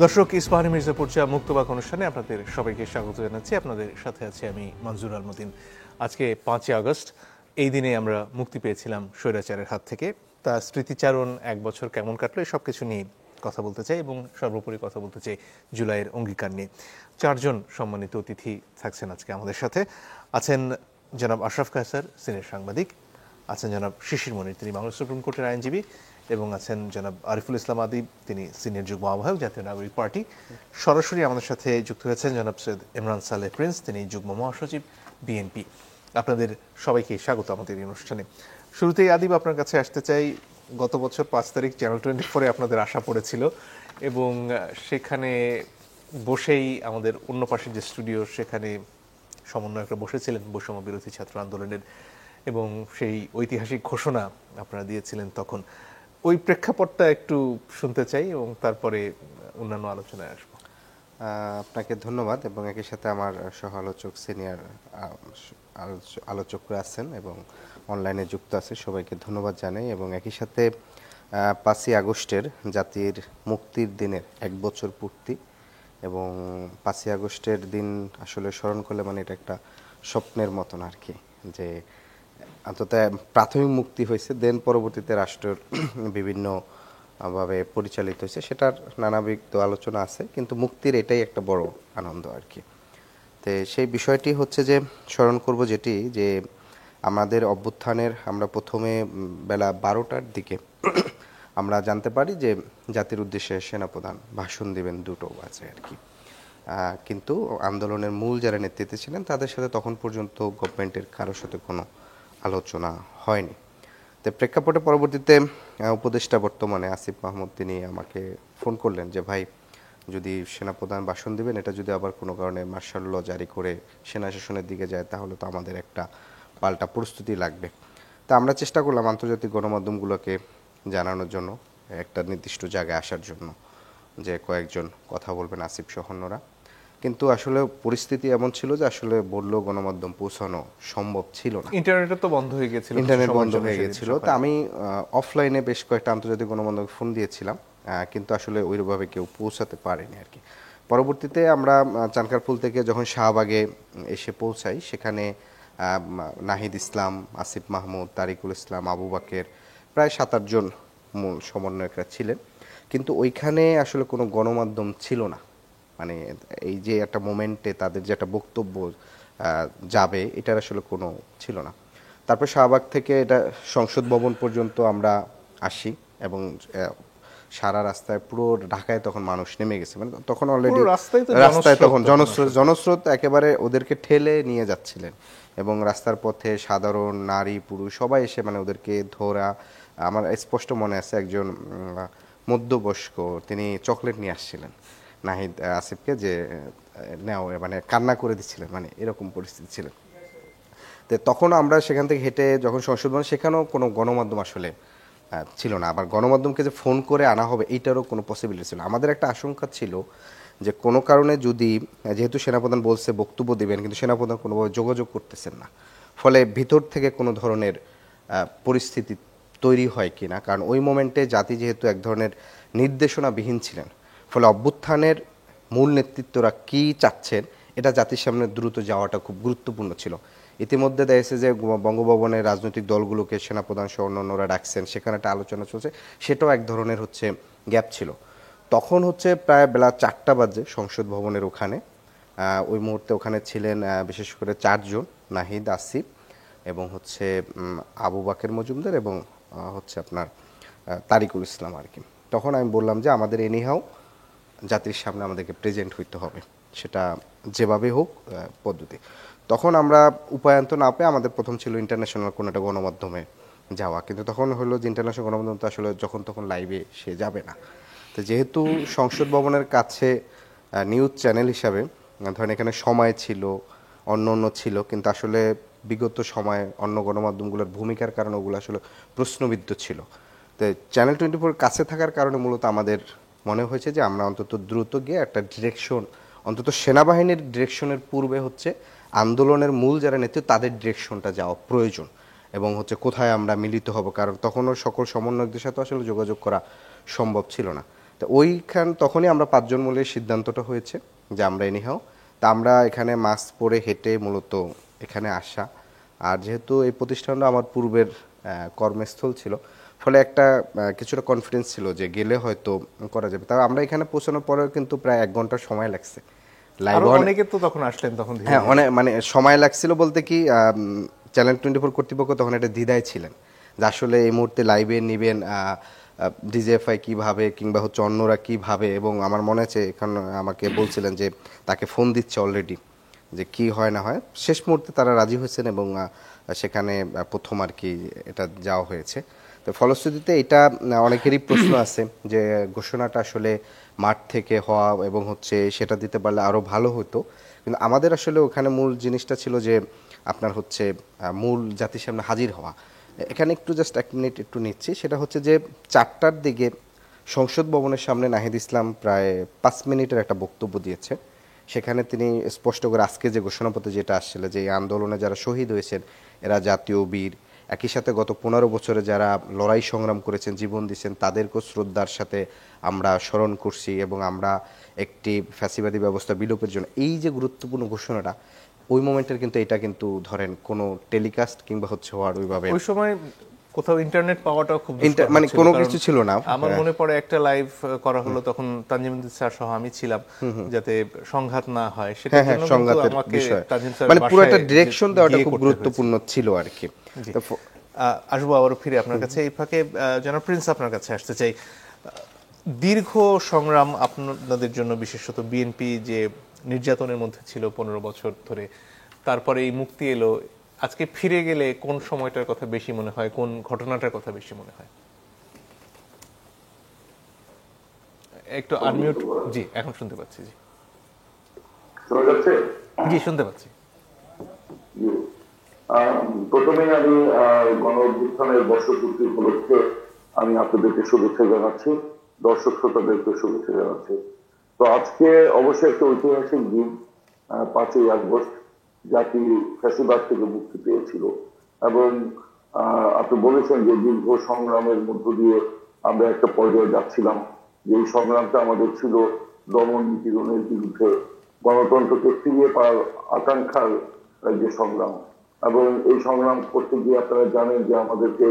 দর্শক, ইস্পাহানি মির্জাপুর চা মুক্তবাক অনুষ্ঠানে আপনাদের সবাইকে স্বাগত জানাচ্ছি। আপনাদের সাথে আছি আমি মনজুর আলমুদ্দিন। আজকে 5ই আগস্ট, এই দিনে আমরা মুক্তি পেয়েছিলাম স্বৈরাচারের হাত থেকে। তা স্মৃতিচারণ এক বছর কেমন কাটলো এই সব কিছু নিয়ে কথা বলতে চাই এবং সর্বোপরি কথা বলতে চাই জুলাইয়ের অঙ্গীকার নিয়ে। 4জন সম্মানিত অতিথি থাকছেন আজকে আমাদের সাথে। আছেন জনাব আশরাফ কায়সার, সিনিয়র সাংবাদিক। আছেন জনাব শিশির মনির, তিনি বাংলাদেশ সুপ্রিম কোর্টের আইনজীবী। এবং আছেন জনাব আরিফুল ইসলাম আদিব, তিনি সিনিয়র যুগ্ম আহ্বায়ক, জাতীয় নাগরিক পার্টি। সরাসরি আমাদের সাথে যুক্ত হয়েছেন জনাব সৈয়দ ইমরান সালেহ প্রিন্স, তিনি যুগ্ম মহাসচিব, বিএনপি। আপনাদের সবাইকে স্বাগত আমাদের এই অনুষ্ঠানে। শুরুতেই আদিব, আপনার কাছে আসতে চাই। গত বছর 5 তারিখ চ্যানেল 24-এ আপনাদের আশা পড়েছিল এবং সেখানে বসেই আমাদের অন্য পাশের যে স্টুডিও, সেখানে সমন্বয়করা বসেছিলেন বৈষম্য বিরোধী ছাত্র আন্দোলনের, এবং সেই ঐতিহাসিক ঘোষণা আপনারা দিয়েছিলেন তখন। ওই প্রেক্ষাপটটা একটু শুনতে চাই এবং তারপরে অন্যান্য আলোচনায় আসবো। আপনাকে ধন্যবাদ, এবং একই সাথে আমার সহ আলোচক, সিনিয়র আলোচকরা আছেন এবং অনলাইনে যুক্ত আছে, সবাইকে ধন্যবাদ জানাই। এবং একই সাথে 5ই আগস্টের জাতির মুক্তির দিনের 1 বছর পূর্তি, এবং 5ই আগস্টের দিন আসলে স্মরণ করলে মানে এটা একটা স্বপ্নের মতন আর কি, যে অন্তত প্রাথমিক মুক্তি হয়েছে, দেন পরবর্তীতে রাষ্ট্রের বিভিন্ন ভাবে পরিচালিত হয়েছে, সেটার নানাবিধ আলোচনা আছে, কিন্তু মুক্তির এটাই একটা বড় আনন্দ আর কি। তো সেই বিষয়টি হচ্ছে যে স্মরণ করব যেটি, যে আমাদের অভ্যুত্থানের আমরা প্রথমে বেলা 12টার দিকে আমরা জানতে পারি যে জাতির উদ্দেশ্যে সেনাপ্রধান ভাষণ দিবেন 2টো বাজে আর কি। কিন্তু আন্দোলনের মূল যারা নেতৃত্বে ছিলেন তাদের সাথে তখন পর্যন্ত গভর্নমেন্টের কারোর সাথে কোনো আলোচনা হয়নি। তো প্রেক্ষাপটে পরবর্তীতে উপদেষ্টা বর্তমানে আসিফ মাহমুদ, তিনি আমাকে ফোন করলেন যে ভাই, যদি সেনাপ্রধান ভাষণ দিবেন, এটা যদি আবার কোনো কারণে মার্শাল ল জারি করে সেনা শাসনের দিকে যায়, তাহলে তো আমাদের একটা পাল্টা প্রস্তুতি লাগবে। তা আমরা চেষ্টা করলাম আন্তর্জাতিক গণমাধ্যমগুলোকে জানানোর জন্য, একটা নির্দিষ্ট জায়গায় আসার জন্য, যে কয়েকজন কথা বলবেন আসিফ সহ অন্যরা। কিন্তু আসলে পরিস্থিতি এমন ছিল যে আসলে বললেও গণমাধ্যম পৌঁছানো সম্ভব ছিল না। ইন্টারনেটও তো বন্ধ হয়ে গেছিল, ইন্টারনেট বন্ধ হয়ে গেছিল। তা আমি অফলাইনে বেশ কয়েকটা আন্তর্জাতিক গণমাধ্যমে ফোন দিয়েছিলাম, কিন্তু আসলে ওইভাবে কেউ পৌঁছাতে পারেনি আর কি। পরবর্তীতে আমরা চানকারপুল থেকে যখন শাহবাগে এসে পৌঁছাই, সেখানে নাহিদ ইসলাম, আসিফ মাহমুদ, তারিকুল ইসলাম, আবু বাকের, প্রায় 7-8 জন মূল সমন্বয়করা ছিলেন। কিন্তু ওইখানে আসলে কোনো গণমাধ্যম ছিল না, মানে এই যে একটা মোমেন্টে তাদের যে একটা বক্তব্য যাবে, এটার আসলে কোনো ছিল না। তারপর শাহবাগ থেকে এটা সংসদ ভবন পর্যন্ত আমরা আসি, এবং সারা রাস্তায় পুরো ঢাকায় তখন মানুষ নেমে গেছে, মানে তখন অলরেডি রাস্তায় তখন জনস্রোত একেবারে ওদেরকে ঠেলে নিয়ে যাচ্ছিলেন, এবং রাস্তার পথে সাধারণ নারী পুরুষ সবাই এসে মানে ওদেরকে ধরা। আমার স্পষ্ট মনে আছে একজন মধ্যবয়স্ক, তিনি চকলেট নিয়ে আসছিলেন নাহিদ আসিফকে, যে নেও, মানে কান্না করে দিচ্ছিলেন, মানে এরকম পরিস্থিতি ছিলেন। তো তখন আমরা সেখান থেকে হেঁটে যখন সংসদ ভবন, সেখানেও কোনো গণমাধ্যম আসলে ছিল না। আবার গণমাধ্যমকে যে ফোন করে আনা হবে, এইটারও কোনো পসিবিলিটি ছিল। আমাদের একটা আশঙ্কা ছিল যে কোনো কারণে যদি, যেহেতু সেনাপ্রধান বলছে বক্তব্য দিবেন, কিন্তু সেনাপ্রধান কোনোভাবে যোগাযোগ করতেছেন না, ফলে ভিতর থেকে কোনো ধরনের পরিস্থিতি তৈরি হয় কিনা, কারণ ওই মোমেন্টে জাতি যেহেতু এক ধরনের নির্দেশনাবিহীন ছিলেন, ফলে অভ্যুত্থানের মূল নেতৃত্বরা কি চাচ্ছেন এটা জাতির সামনে দ্রুত যাওয়াটা খুব গুরুত্বপূর্ণ ছিল। ইতিমধ্যে দেখেছে যে বঙ্গভবনের রাজনৈতিক দলগুলোকে সেনাপ্রধান সহ অন্যান্যরা ডাকছেন, সেখানে একটা আলোচনা চলছে, সেটাও এক ধরনের হচ্ছে গ্যাপ ছিল। তখন হচ্ছে প্রায় বেলা 4টা বাজে সংসদ ভবনের ওখানে, ওই মুহূর্তে ওখানে ছিলেন বিশেষ করে 4 জন, নাহিদ, আসিফ, এবং হচ্ছে আবু বাকের মজুমদার, এবং হচ্ছে আপনার তারিকুল ইসলাম আর কি। তখন আমি বললাম যে আমাদের এনিহাও জাতির সামনে আমাদেরকে প্রেজেন্ট হইতে হবে, সেটা যেভাবে হোক পদ্ধতি। তখন আমরা উপায়ন্ত না পেয়ে আমাদের প্রথম ছিল ইন্টারন্যাশনাল কোনো একটা গণমাধ্যমে যাওয়া, কিন্তু তখন হলো যে ইন্টারন্যাশনাল গণমাধ্যম তো আসলে যখন তখন লাইভে সে যাবে না। তো যেহেতু সংসদ ভবনের কাছে নিউজ চ্যানেল হিসাবে ধরেন এখানে সময় ছিল, অন্য ছিল, কিন্তু আসলে বিগত সময়ে অন্য গণমাধ্যমগুলোর ভূমিকার কারণে ওগুলো আসলে প্রশ্নবিদ্ধ ছিল। তো চ্যানেল 24 কাছে থাকার কারণে মূলত আমাদের মনে হয়েছে যে আমরা অন্তত দ্রুত গিয়ে একটা ডিরেকশন, অন্তত সেনাবাহিনীর ডিরেকশনের পূর্বে হচ্ছে আন্দোলনের মূল যারা নেতৃত্ব তাদের ডিরেকশনটা যাওয়া প্রয়োজন, এবং হচ্ছে কোথায় আমরা মিলিত হব, কারণ তখনও সকল সমন্বয়কদের সাথে আসলে যোগাযোগ করা সম্ভব ছিল না। তো তখনই আমরা 5 জন মিলে সিদ্ধান্তটা হয়েছে যে আমরা এনিহাও তা আমরা এখানে মাস্ক পরে হেঁটে মূলত এখানে আসা। আর যেহেতু এই প্রতিষ্ঠানটা আমার পূর্বের কর্মস্থল ছিল, ফলে একটা কিছুটা কনফিডেন্স ছিল যে গেলে হয়তো করা যাবে। তবে আমরা এখানে পৌঁছানোর পরেও কিন্তু প্রায় 1 ঘন্টা সময় লাগছে। আরো অনেকে তো তখন আসলেন, তখন হ্যাঁ, অনেক মানে সময় লাগছিল বলতে কি চ্যানেল 24 কর্তৃপক্ষ তখন একটা দ্বিধায় ছিলেন যে আসলে এই মুহূর্তে লাইভে নেবেন ডিজিএফআই কিভাবে কিংবা হচ্ছে অন্যরা কিভাবে, এবং আমার মনে আছে এখন আমাকে বলছিলেন যে তাকে ফোন দিচ্ছে অলরেডি যে কি হয় না হয়। শেষ মুহূর্তে তারা রাজি হয়েছেন এবং সেখানে প্রথম আর কি এটা যাওয়া হয়েছে। তো ফলশ্রুতিতে এটা অনেকেরই প্রশ্ন আছে যে ঘোষণাটা আসলে মাঠ থেকে হওয়া এবং হচ্ছে সেটা দিতে পারলে আরো ভালো হতো, কিন্তু আমাদের আসলে ওখানে মূল জিনিসটা ছিল যে আপনার হচ্ছে মূল জাতির সামনে হাজির হওয়া। এখানে একটু জাস্ট 1 মিনিট একটু নিচ্ছি, সেটা হচ্ছে যে 4টার দিকে সংসদ ভবনের সামনে নাহিদ ইসলাম প্রায় 5 মিনিটের একটা বক্তব্য দিয়েছে। সেখানে তিনি স্পষ্ট করে আজকে যে ঘোষণাপত্রে যেটা আসছিল যে এই আন্দোলনে যারা শহীদ হয়েছেন এরা জাতীয় বীর, একই সাথে গত 15 বছরে যারা লড়াই সংগ্রাম করেছেন, জীবন দিয়েছেন, তাদেরকেও শ্রদ্ধার সাথে আমরা স্মরণ করছি এবং আমরা একটি ফ্যাসিবাদী ব্যবস্থা বিলোপের জন্য এই যে গুরুত্বপূর্ণ ঘোষণাটা ওই মোমেন্টের কিন্তু এটা কিন্তু ধরেন কোনো টেলিকাস্ট কিংবা হচ্ছে হওয়ার ওইভাবে ওই সময় কোথাও ইন্টারনেট পাওয়াটাও খুব মানে কোনো কিছু ছিল না। আমার মনে পড়ে একটা লাইভ করা হলো, তখন তানজিমুদ্দিন স্যার সহ আমি ছিলাম, যাতে সংঘাত না হয় সেটার জন্য কিন্তু আমাকে তানজিম স্যার মানে পুরো একটা ডিরেকশন দেওয়াটা খুব গুরুত্বপূর্ণ ছিল আর কি। আসবো আবারও ফিরে আপনার কাছে। এই ফাঁকে জনাব প্রিন্স আপনার কাছে আসতে চাই। দীর্ঘ সংগ্রাম আপনাদের জন্য, বিশেষত বিএনপি যে নির্যাতনের মধ্যে ছিল 15 বছর ধরে, তারপরে এই মুক্তি এলো, আজকে ফিরে গেলে কোন সময়টার কথা বেশি মনে হয়, কোন ঘটনাটার কথা বেশি মনে হয়? একটু আনমিউট। জি, এখন শুনতে পাচ্ছি। জি জি, শুনতে পাচ্ছি। প্রথমে আমি গণ অভ্যুত্থানের বর্ষপূর্তি উপলক্ষে আমি আপনাদেরকে শুভেচ্ছা জানাচ্ছি, দর্শক শ্রোতাদেরকে শুভেচ্ছা জানাচ্ছি। তো আজকে অবশ্যই একটা ঐতিহাসিক দিন, 5ই আগস্ট জাতি ফ্যাসিবাদ থেকে মুক্তি পেয়েছিল। এবং আপনি বলেছেন যে দীর্ঘ সংগ্রামের মধ্য দিয়ে আমরা একটা পর্যায়ে যাচ্ছিলাম, যে এই সংগ্রামটা আমাদের ছিল দমন নিপীড়নের বিরুদ্ধে, গণতন্ত্রকে ফিরিয়ে পাওয়ার আকাঙ্ক্ষার যে সংগ্রাম। এবং এই সংগ্রাম করতে গিয়ে আপনারা জানেন যে আমাদেরকে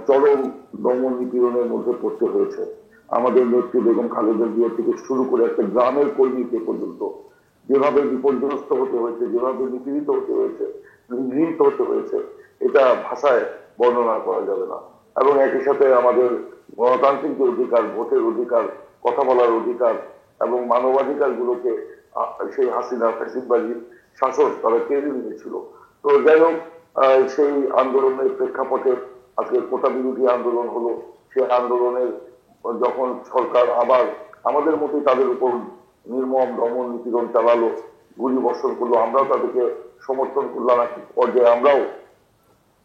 চরম দমন নিপীড়নের মধ্যে পড়তে হয়েছে। আমাদের নেত্রী বেগম খালেদা জিয়া থেকে শুরু করে একটা গ্রামের কর্মীকে পর্যন্ত যেভাবে বিপর্যস্ত হতে হয়েছে, যেভাবে নিপীড়িত হতে হয়েছে, নিগৃহীত হতে হয়েছে, এটা ভাষায় বর্ণনা করা যাবে না। এবং একই সাথে আমাদের গণতান্ত্রিক যে অধিকার, ভোটের অধিকার, কথা বলার অধিকার এবং মানবাধিকার গুলোকে সেই হাসিনা ফ্যাসিবাদী শাসক তারা কেড়ে নিয়েছিল। তো যাই হোক, সেই আন্দোলনের প্রেক্ষাপটে আজকে কোটা বিরোধী আন্দোলন হলো। সেই আন্দোলনের যখন সরকার আবার আমাদের মতোই তাদের উপর নির্মম দমন নিপীড়ন চালালো, গুলি বর্ষণ করলো, আমরাও তাদেরকে সমর্থন করলাম। এক পর্যায়ে আমরাও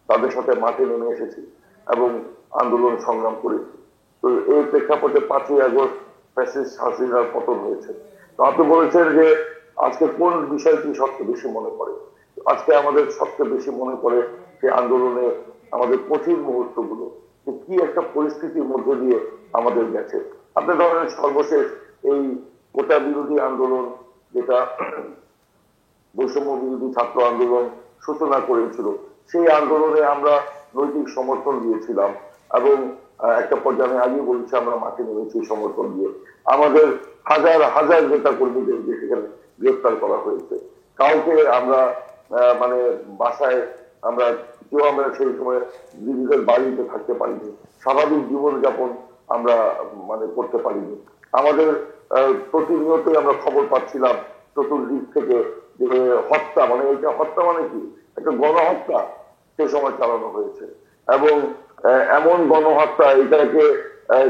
তাদের সাথে মাঠে নেমে এসেছি এবং আন্দোলন সংগ্রাম করেছি। তো এই প্রেক্ষাপটে 5ই আগস্ট ফ্যাসিস্ট হাসিনার পতন হয়েছে। তো আপনি বলেছেন যে আজকে কোন বিষয়টি সবচেয়ে বেশি মনে পড়ে। আজকে আমাদের সবচেয়ে বেশি মনে পড়ে যে আন্দোলনে আমাদের কঠিন মুহূর্তগুলো, যে কি একটা পরিস্থিতির মধ্যে দিয়ে আমাদের গেছে। আপনি ধরেন সর্বশেষ এই কোটা বিরোধী আন্দোলন, যেটা বৈষম্য বিরোধী ছাত্র আন্দোলন সূচনা করেছিল, সেই আন্দোলনে আমরা নৈতিক সমর্থন দিয়েছিলাম এবং একটা পর্যায়ে আমি আগেই বলছি আমরা মাঠে নেমেছি সমর্থন দিয়ে। আমাদের হাজার হাজার নেতা কর্মীদেরকে সেখানে গ্রেফতার করা হয়েছে। কাউকে আমরা মানে বাসায় আমরা কেউ আমরা সেই সময় নিজেদের বাড়িতে থাকতে পারিনি, স্বাভাবিক জীবনযাপন আমরা মানে করতে পারিনি। আমাদের প্রতিনিয়তই আমরা খবর পাচ্ছিলাম চতুর্দিক থেকে যে হত্যা, মানে এটা হত্যা মানে কি, একটা গণহত্যা সে সময় চালানো হয়েছে। এবং এমন গণহত্যা, এটাকে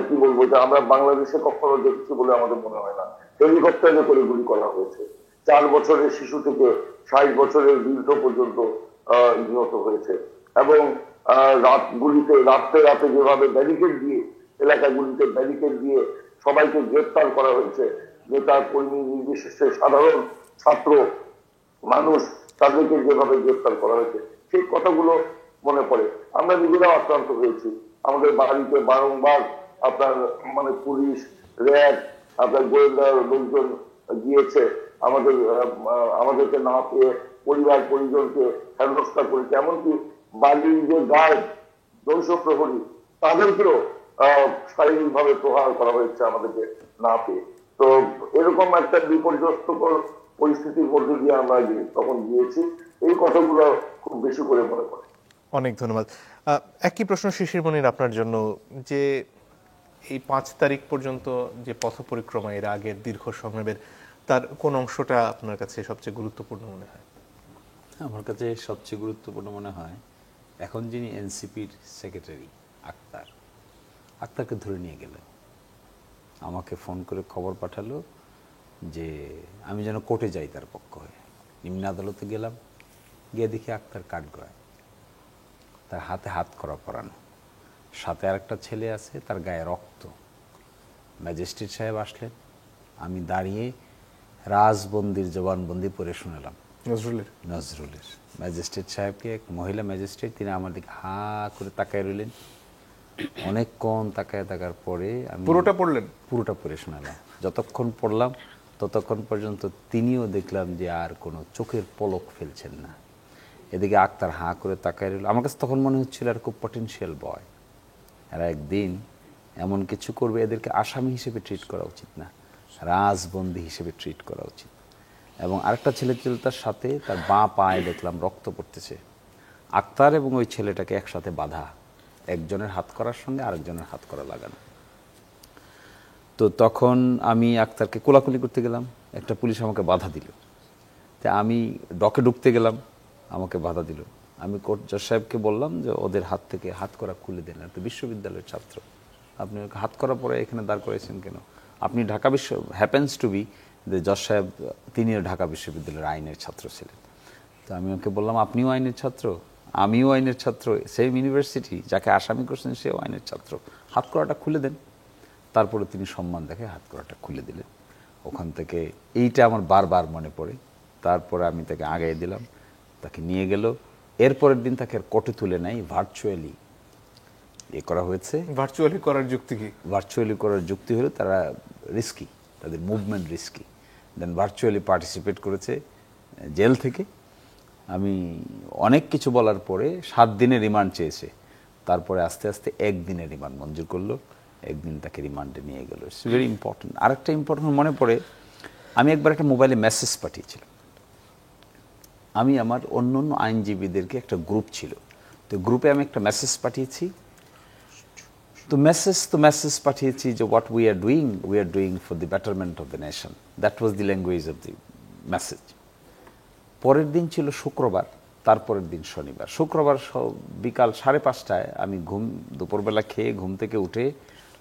কি বলবো, যে আমরা বাংলাদেশে কখনো দেখছি বলে আমাদের মনে হয় না। হেলিকপ্টারে করে গুলি করা হয়েছে, 4 বছরের শিশু থেকে 60 বছরের বৃদ্ধ পর্যন্ত নিহত হয়েছে। এবং রাত্রে রাতে যেভাবে ব্যারিকেড দিয়ে, এলাকাগুলিতে ব্যারিকেড দিয়ে সবাইকে গ্রেফতার করা হয়েছে, নেতা কর্মী নির্বিশেষে সাধারণ ছাত্র মানুষ, তাদেরকে যেভাবে গ্রেফতার করা হয়েছে, সেই কথাগুলো মনে পড়ে। আমরা নিজেরাও আক্রান্ত হয়েছি, আমাদের বাড়িতে বারংবার আপনার মানে পুলিশ, র্যাব, আপনার গোয়েন্দা লোকজন গিয়েছে আমাদেরকে না পেয়ে পরিবার পরিজনকে হেনস্থা করেছে, এমনকি বাড়ির যে গার্ড, দংশ প্রহরী, তাদেরকেও শারীরিকভাবে প্রহার করা হয়েছে আমাদেরকে না পেয়ে। তো এরকম একটা বিপর্যস্তকর পরিস্থিতির মধ্যে দিয়ে আমরা তখন গিয়েছি, এই কথাগুলো খুব বেশি করে মনে পড়ে। অনেক ধন্যবাদ। একই প্রশ্ন শিশির মনির আপনার জন্য, যে এই 5 তারিখ পর্যন্ত যে পথ পরিক্রমা এর আগের দীর্ঘ সংগ্রামের, তার কোন অংশটা আপনার কাছে সবচেয়ে গুরুত্বপূর্ণ মনে হয়? আমার কাছে সবচেয়ে গুরুত্বপূর্ণ মনে হয় এখন যিনি এনসিপির সেক্রেটারি আক্তারকে ধরে নিয়ে গেলেন, আমাকে ফোন করে খবর পাঠালো যে আমি যেন কোর্টে যাই তার পক্ষ হয়ে। নিম্ন আদালতে গেলাম, গিয়ে দেখি আক্তার কাঠগড়ায়, তার হাতে হাত করা পরানো, সাথে আরেকটা ছেলে আছে, তার গায়ে রক্ত। ম্যাজিস্ট্রেট সাহেব আসলেন, আমি দাঁড়িয়ে রাজবন্দির জবানবন্দি পড়ে শুনলাম নজরুলের। ম্যাজিস্ট্রেট সাহেবকে, এক মহিলা ম্যাজিস্ট্রেট, তিনি আমার দিকে হা করে তাকায় রইলেন অনেকক্ষণ। তাকার পরে আমি পুরোটা পড়ে শোনালাম। যতক্ষণ পড়লাম ততক্ষণ পর্যন্ত তিনিও দেখলাম যে আর কোনো চোখের পলক ফেলছেন না। এদিকে আক্তার হাঁ করে তাকায় রইল। আমার কাছে তখন মনে হচ্ছিল আর খুব পটেনশিয়াল বয়, এরা একদিন এমন কিছু করবে, এদেরকে আসামি হিসেবে ট্রিট করা উচিত না, রাজবন্দী হিসেবে ট্রিট করা উচিত। এবং আরেকটা ছেলে ছিল তার সাথে, তার বাঁ পায়ে দেখলাম রক্ত পড়তেছে। আক্তার এবং ওই ছেলেটাকে একসাথে বাঁধা, একজনের হাত করার সঙ্গে আরেকজনের হাত করা লাগানো। তো তখন আমি আক্তারকে কোলাকুলি করতে গেলাম, একটা পুলিশ আমাকে বাধা দিল। তা আমি ডকে ঢুকতে গেলাম, আমাকে বাধা দিল। আমি কোর্ট জজ সাহেবকে বললাম যে ওদের হাত থেকে হাত করা খুলে দেন, একটা বিশ্ববিদ্যালয়ের ছাত্র, আপনি হাত করা পরে এখানে দাঁড় করেছেন কেন? আপনি ঢাকা হ্যাপেন্স টু বি যে জজ সাহেব তিনিও ঢাকা বিশ্ববিদ্যালয়ের আইনের ছাত্র ছিলেন। তো আমি ওকে বললাম আপনিও আইনের ছাত্র, আমিও আইনের ছাত্র, সেম ইউনিভার্সিটি, যাকে আসামি করছেন সেও আইনের ছাত্র, হাত করাটা খুলে দেন। তারপরে তিনি সম্মান দেখে হাত করাটা খুলে দিলেন। ওখান থেকে এইটা আমার বারবার মনে পড়ে। তারপরে আমি তাকে আগাই দিলাম, তাকে নিয়ে গেল। এরপরের দিন তাকে কোর্টে তুলে নেয়, ভার্চুয়ালি করা হয়েছে। ভার্চুয়ালি করার যুক্তি কি? ভার্চুয়ালি করার যুক্তি হলো তারা রিস্কি, তাদের মুভমেন্ট রিস্কি। দেন ভার্চুয়ালি পার্টিসিপেট করেছে জেল থেকে। আমি অনেক কিছু বলার পরে 7 দিনের রিমান্ড চেয়েছে, তারপরে আস্তে আস্তে 1 দিনের রিমান্ড মঞ্জুর করলো। 1 দিন তাকে রিমান্ডে নিয়ে গেল। It's very important. আরেকটা ইম্পর্টেন্ট মনে পড়ে, আমি একবার একটা মোবাইলে মেসেজ পাঠিয়েছিলাম। আমি আমার অন্য আইনজীবীদেরকে, একটা গ্রুপ ছিল, তো গ্রুপে আমি একটা মেসেজ পাঠিয়েছি। তো মেসেজ পাঠিয়েছি যে what we are doing for the betterment of the nation. That was the language of the message. পরের দিন ছিল শুক্রবার, তারপরের দিন শনিবার। শুক্রবার বিকাল 5:30টায় আমি দুপুরবেলা খেয়ে ঘুম থেকে উঠে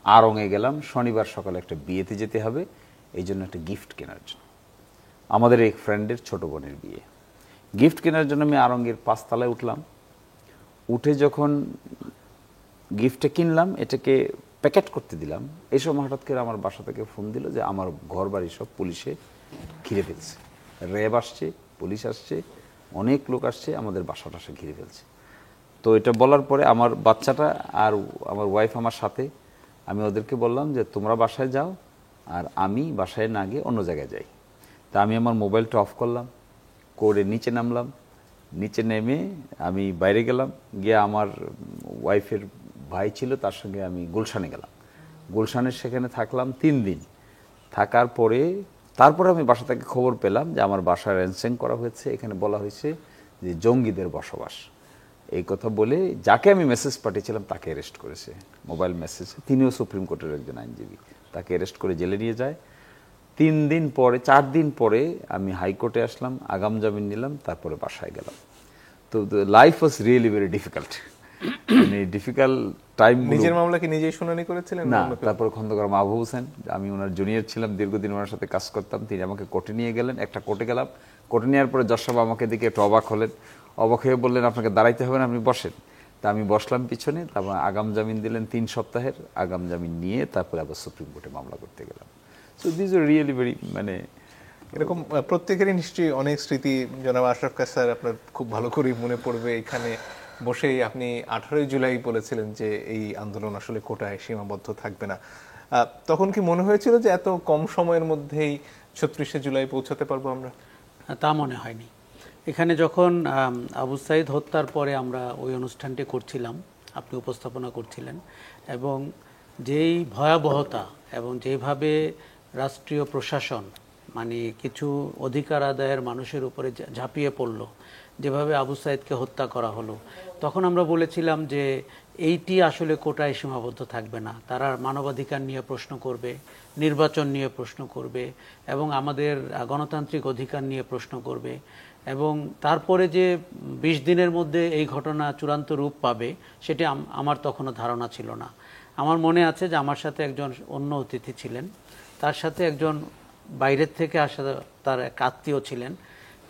আড়ংয়ে গেলাম। শনিবার সকালে একটা বিয়েতে যেতে হবে, এই জন্য একটা গিফট কেনার জন্য, আমাদের এক ফ্রেন্ডের ছোট বোনের বিয়ে। গিফট কেনার জন্য আমি আড়ংয়ের 5 তলায় উঠলাম। উঠে যখন গিফটটা কিনলাম, এটাকে প্যাকেট করতে দিলাম, এই সময় হঠাৎ করে আমার বাসা থেকে ফোন দিল যে আমার ঘর বাড়ি সব পুলিশে ঘিরে ফেলছে, র্যাব আসছে, পুলিশ আসছে, অনেক লোক আসছে, আমাদের বাসাটা ঘিরে ফেলছে। তো এটা বলার পরে আমার বাচ্চাটা আর আমার ওয়াইফ আমার সাথে, আমি ওদেরকে বললাম যে তোমরা বাসায় যাও, আর আমি বাসায় না গিয়ে অন্য জায়গায় যাই। তা আমি আমার মোবাইলটা অফ করলাম, করে নিচে নামলাম। নিচে নেমে আমি বাইরে গেলাম, গিয়ে আমার ওয়াইফের ভাই ছিল, তার সঙ্গে আমি গুলশানে গেলাম। গুলশানের সেখানে থাকলাম 3 দিন। থাকার পরে তারপরে আমি বাসা থেকে খবর পেলাম যে আমার বাসা র্যানসেং করা হয়েছে, এখানে বলা হয়েছে যে জঙ্গিদের বসবাস। এই কথা বলে যাকে আমি মেসেজ পাঠিয়েছিলাম তাকে অ্যারেস্ট করেছে, মোবাইল মেসেজে। তিনিও সুপ্রিম কোর্টের একজন আইনজীবী। তাকে অ্যারেস্ট করে জেলে নিয়ে যায়। 4 দিন পরে আমি হাইকোর্টে আসলাম, আগাম জামিন নিলাম, তারপরে বাসায় গেলাম। তো life was really very difficult. মানে ডিফিকাল্ট টাইম। নিজের মামলা কি নিজেই শুনানি করেছিলেন? না, তারপরে খন্দকার মাহবুব হোসেন, আমি ওনার জুনিয়র ছিলাম, দীর্ঘদিন ওনার সাথে কাজ করতাম, তিনি আমাকে কোর্টে নিয়ে গেলেন। একটা কোর্টে গেলাম, কোর্টে নেওয়ার পরে জজ সাহেব আমাকে দিকে একটু অবাক হলেন, অবাক হয়ে বললেন আপনাকে দাঁড়াইতে হবে না, আপনি বসেন। তা আমি বসলাম পিছনে। তারপর আগাম জামিন দিলেন 3 সপ্তাহের। আগাম জামিন নিয়ে তারপরে আবার সুপ্রিম কোর্টে মামলা করতে গেলাম। So this are really very, মানে এরকম প্রত্যেকেরই নিশ্চয়ই অনেক স্মৃতি। জনাব আশরাফ কায়সার, আপনার খুব ভালো করে মনে পড়বে এখানে বসেই আপনি 18 জুলাই বলেছিলেন যে এই আন্দোলন আসলে কোটায় সীমাবদ্ধ থাকবে না। তখন কি মনে হয়েছিল যে এত কম সময়ের মধ্যেই 36শে জুলাই পৌঁছাতে পারবো আমরা? তা মনে হয়নি। এখানে যখন আবু সাইদ হত্যার পরে আমরা ওই অনুষ্ঠানটি করছিলাম, আপনি উপস্থাপনা করছিলেন, এবং যেই ভয়াবহতা এবং যেভাবে রাষ্ট্রীয় প্রশাসন মানে কিছু অধিকার আদায়ের মানুষের উপরে ঝাঁপিয়ে পড়ল, যেভাবে আবু সাইদকে হত্যা করা হলো, তখন আমরা বলেছিলাম যে এইটি আসলে কোটায় সীমাবদ্ধ থাকবে না। তারা মানবাধিকার নিয়ে প্রশ্ন করবে, নির্বাচন নিয়ে প্রশ্ন করবে, এবং আমাদের গণতান্ত্রিক অধিকার নিয়ে প্রশ্ন করবে। এবং তারপরে যে 20 দিনের মধ্যে এই ঘটনা চূড়ান্ত রূপ পাবে, সেটি আমার তখনও ধারণা ছিল না। আমার মনে আছে যে আমার সাথে একজন অন্য অতিথি ছিলেন, তার সাথে একজন বাইরের থেকে আসা তার এক আত্মীয় ছিলেন।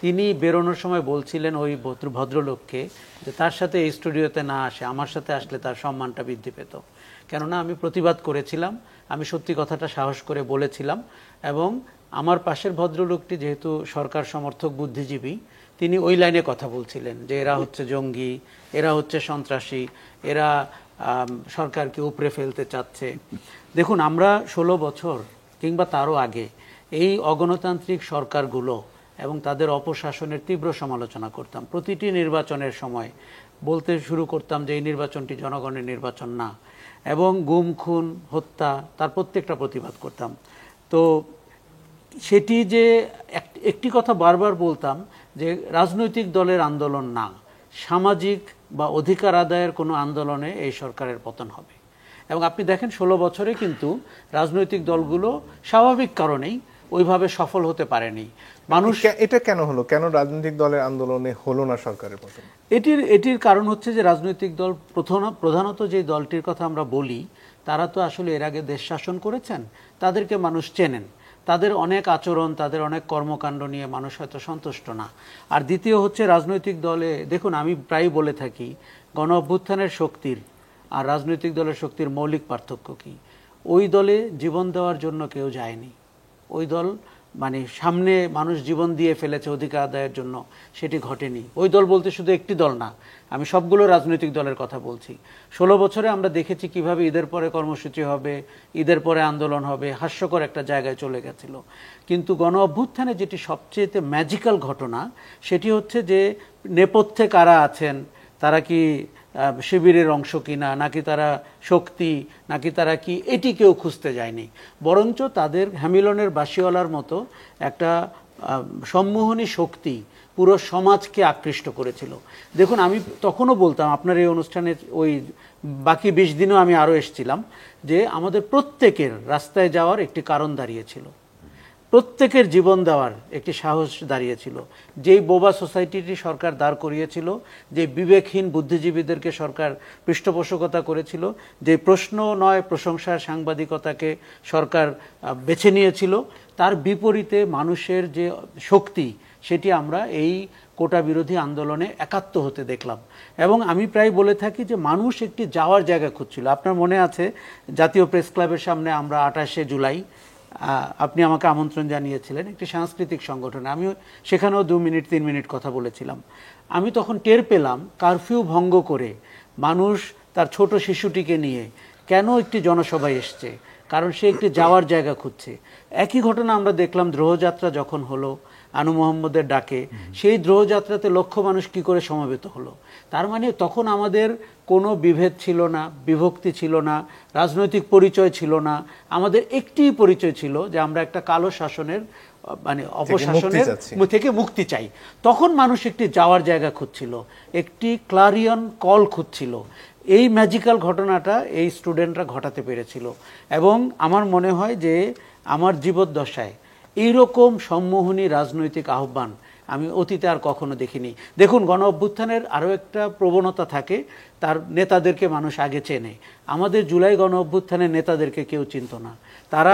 তিনি বেরোনোর সময় বলছিলেন ওই ভদ্রলোককে যে তার সাথে এই স্টুডিওতে না আসে, আমার সাথে আসলে তার সম্মানটা বৃদ্ধি পেত। কেননা আমি প্রতিবাদ করেছিলাম, আমি সত্যি কথাটা সাহস করে বলেছিলাম, এবং আমার পাশের ভদ্রলোকটি যেহেতু সরকার সমর্থক বুদ্ধিজীবী, তিনি ওই লাইনে কথা বলছিলেন যে এরা হচ্ছে জঙ্গি, এরা হচ্ছে সন্ত্রাসী, এরা সরকারকে উপড়ে ফেলতে চাচ্ছে। দেখুন, আমরা 16 বছর কিংবা তারও আগে এই অগণতান্ত্রিক সরকারগুলো এবং তাদের অপশাসনের তীব্র সমালোচনা করতাম। প্রতিটি নির্বাচনের সময় বলতে শুরু করতাম যে এই নির্বাচনটি জনগণের নির্বাচন না, এবং গুম খুন হত্যা তার প্রত্যেকটা প্রতিবাদ করতাম। তো সেটি যে একটি কথা বারবার বলতাম যে রাজনৈতিক দলের আন্দোলন না, সামাজিক বা অধিকার আদায়ের কোনো আন্দোলনে এই সরকারের পতন হবে। এবং আপনি দেখেন 16 বছরে কিন্তু রাজনৈতিক দলগুলো স্বাভাবিক কারণেই ওইভাবে সফল হতে পারেনি। মানুষ এটা কেন হলো, কেন রাজনৈতিক দলের আন্দোলনে হলো না সরকারের পতন? এটির কারণ হচ্ছে যে রাজনৈতিক দল প্রধানত যে দলটির কথা আমরা বলি, তারা তো আসলে এর আগে দেশ শাসন করেছেন, তাদেরকে মানুষ চেনেন, তাদের অনেক আচরণ, তাদের অনেক কর্মকাণ্ড নিয়ে মানুষ হয়তো সন্তুষ্ট না। আর দ্বিতীয় হচ্ছে রাজনৈতিক দলে, দেখুন আমি প্রায় বলে থাকি গণ অভ্যুত্থানের শক্তির আর রাজনৈতিক দলের শক্তির মৌলিক পার্থক্য কি। ওই দলে জীবন দেওয়ার জন্য কেউ যায়নি, ওই দল মানে সামনে মানুষ জীবন দিয়ে ফেলেছে অধিকার আদায়ের জন্য, সেটি ঘটেনি। ওই দল বলতে শুধু একটি দল না, আমি সবগুলো রাজনৈতিক দলের কথা বলছি। 16 বছরে আমরা দেখেছি কিভাবে ঈদের পরে কর্মসূচি হবে, ঈদের পরে আন্দোলন হবে, হাস্যকর একটা জায়গায় চলে গেছিল। কিন্তু গণ অভ্যুত্থানে যেটি সবচেয়ে ম্যাজিক্যাল ঘটনা, সেটি হচ্ছে যে নেপথ্যে কারা আছেন, তারা কি শিবিরের অংশ কিনা, নাকি তারা শক্তি, নাকি তারা কি, এটি কেউ খুঁজতে যায়নি। বরঞ্চ তাদের হ্যামিলনের বাঁশিওয়ালার মতো একটা সম্মোহনী শক্তি পুরো সমাজকে আকৃষ্ট করেছিল। দেখুন, আমি তখনও বলতাম, আপনার এই অনুষ্ঠানে ওই বাকি 20 দিনও আমি আরও এসেছিলাম, যে আমাদের প্রত্যেকের রাস্তায় যাওয়ার একটি কারণ দাঁড়িয়েছিল, প্রত্যেকের জীবন দেওয়ার একটি সাহস দাঁড়িয়েছিল। যেই বোবা সোসাইটিটি সরকার দাঁড় করিয়েছিল, যে বিবেকহীন বুদ্ধিজীবীদেরকে সরকার পৃষ্ঠপোষকতা করেছিল, যে প্রশ্ন নয় প্রশংসার সাংবাদিকতাকে সরকার বেছে নিয়েছিল, তার বিপরীতে মানুষের যে শক্তি, সেটি আমরা এই কোটা বিরোধী আন্দোলনে একাত্ম হতে দেখলাম। এবং আমি প্রায় বলে থাকি যে মানুষ একটি যাওয়ার জায়গা খুঁজছিল। আপনার মনে আছে জাতীয় প্রেস ক্লাবের সামনে আমরা 28শে জুলাই আপনি আমাকে আমন্ত্রণ জানিয়েছিলেন একটি সাংস্কৃতিক সংগঠনে, আমি সেখানেও 2 মিনিট 3 মিনিট কথা বলেছিলাম। আমি তখন টের পেলাম কারফিউ ভঙ্গ করে মানুষ তার ছোট শিশুটিকে নিয়ে কেন একটি জনসভায় এসছে, কারণ সে একটি যাওয়ার জায়গা খুঁজছে। একই ঘটনা আমরা দেখলাম দ্রোহযাত্রা যখন হলো আনু মোহাম্মদের ডাকে, সেই দ্রোহযাত্রাতে লক্ষ মানুষ কি করে সমবেত হলো। তার মানে তখন আমাদের কোনো বিভেদ ছিল না, বিভক্তি ছিল না, রাজনৈতিক পরিচয় ছিল না, আমাদের একটিই পরিচয় ছিল যে আমরা একটা কালো শাসনের মানে অপশাসনের থেকে মুক্তি চাই। তখন মানুষ একটি যাওয়ার জায়গা খুঁজছিল, একটি ক্লারিয়ন কল খুঁজছিল। এই ম্যাজিক্যাল ঘটনাটা এই স্টুডেন্টরা ঘটাতে পেরেছিল। এবং আমার মনে হয় যে আমার জীবদ্দশায় এইরকম সম্মোহনী রাজনৈতিক আহ্বান আমি অতীতে আর কখনো দেখিনি। দেখুন, গণ অভ্যুত্থানের আরও একটা প্রবণতা থাকে, তার নেতাদেরকে মানুষ আগে চেনে। আমাদের জুলাই গণ অভ্যুত্থানের নেতাদেরকে কেউ চিনত না। তারা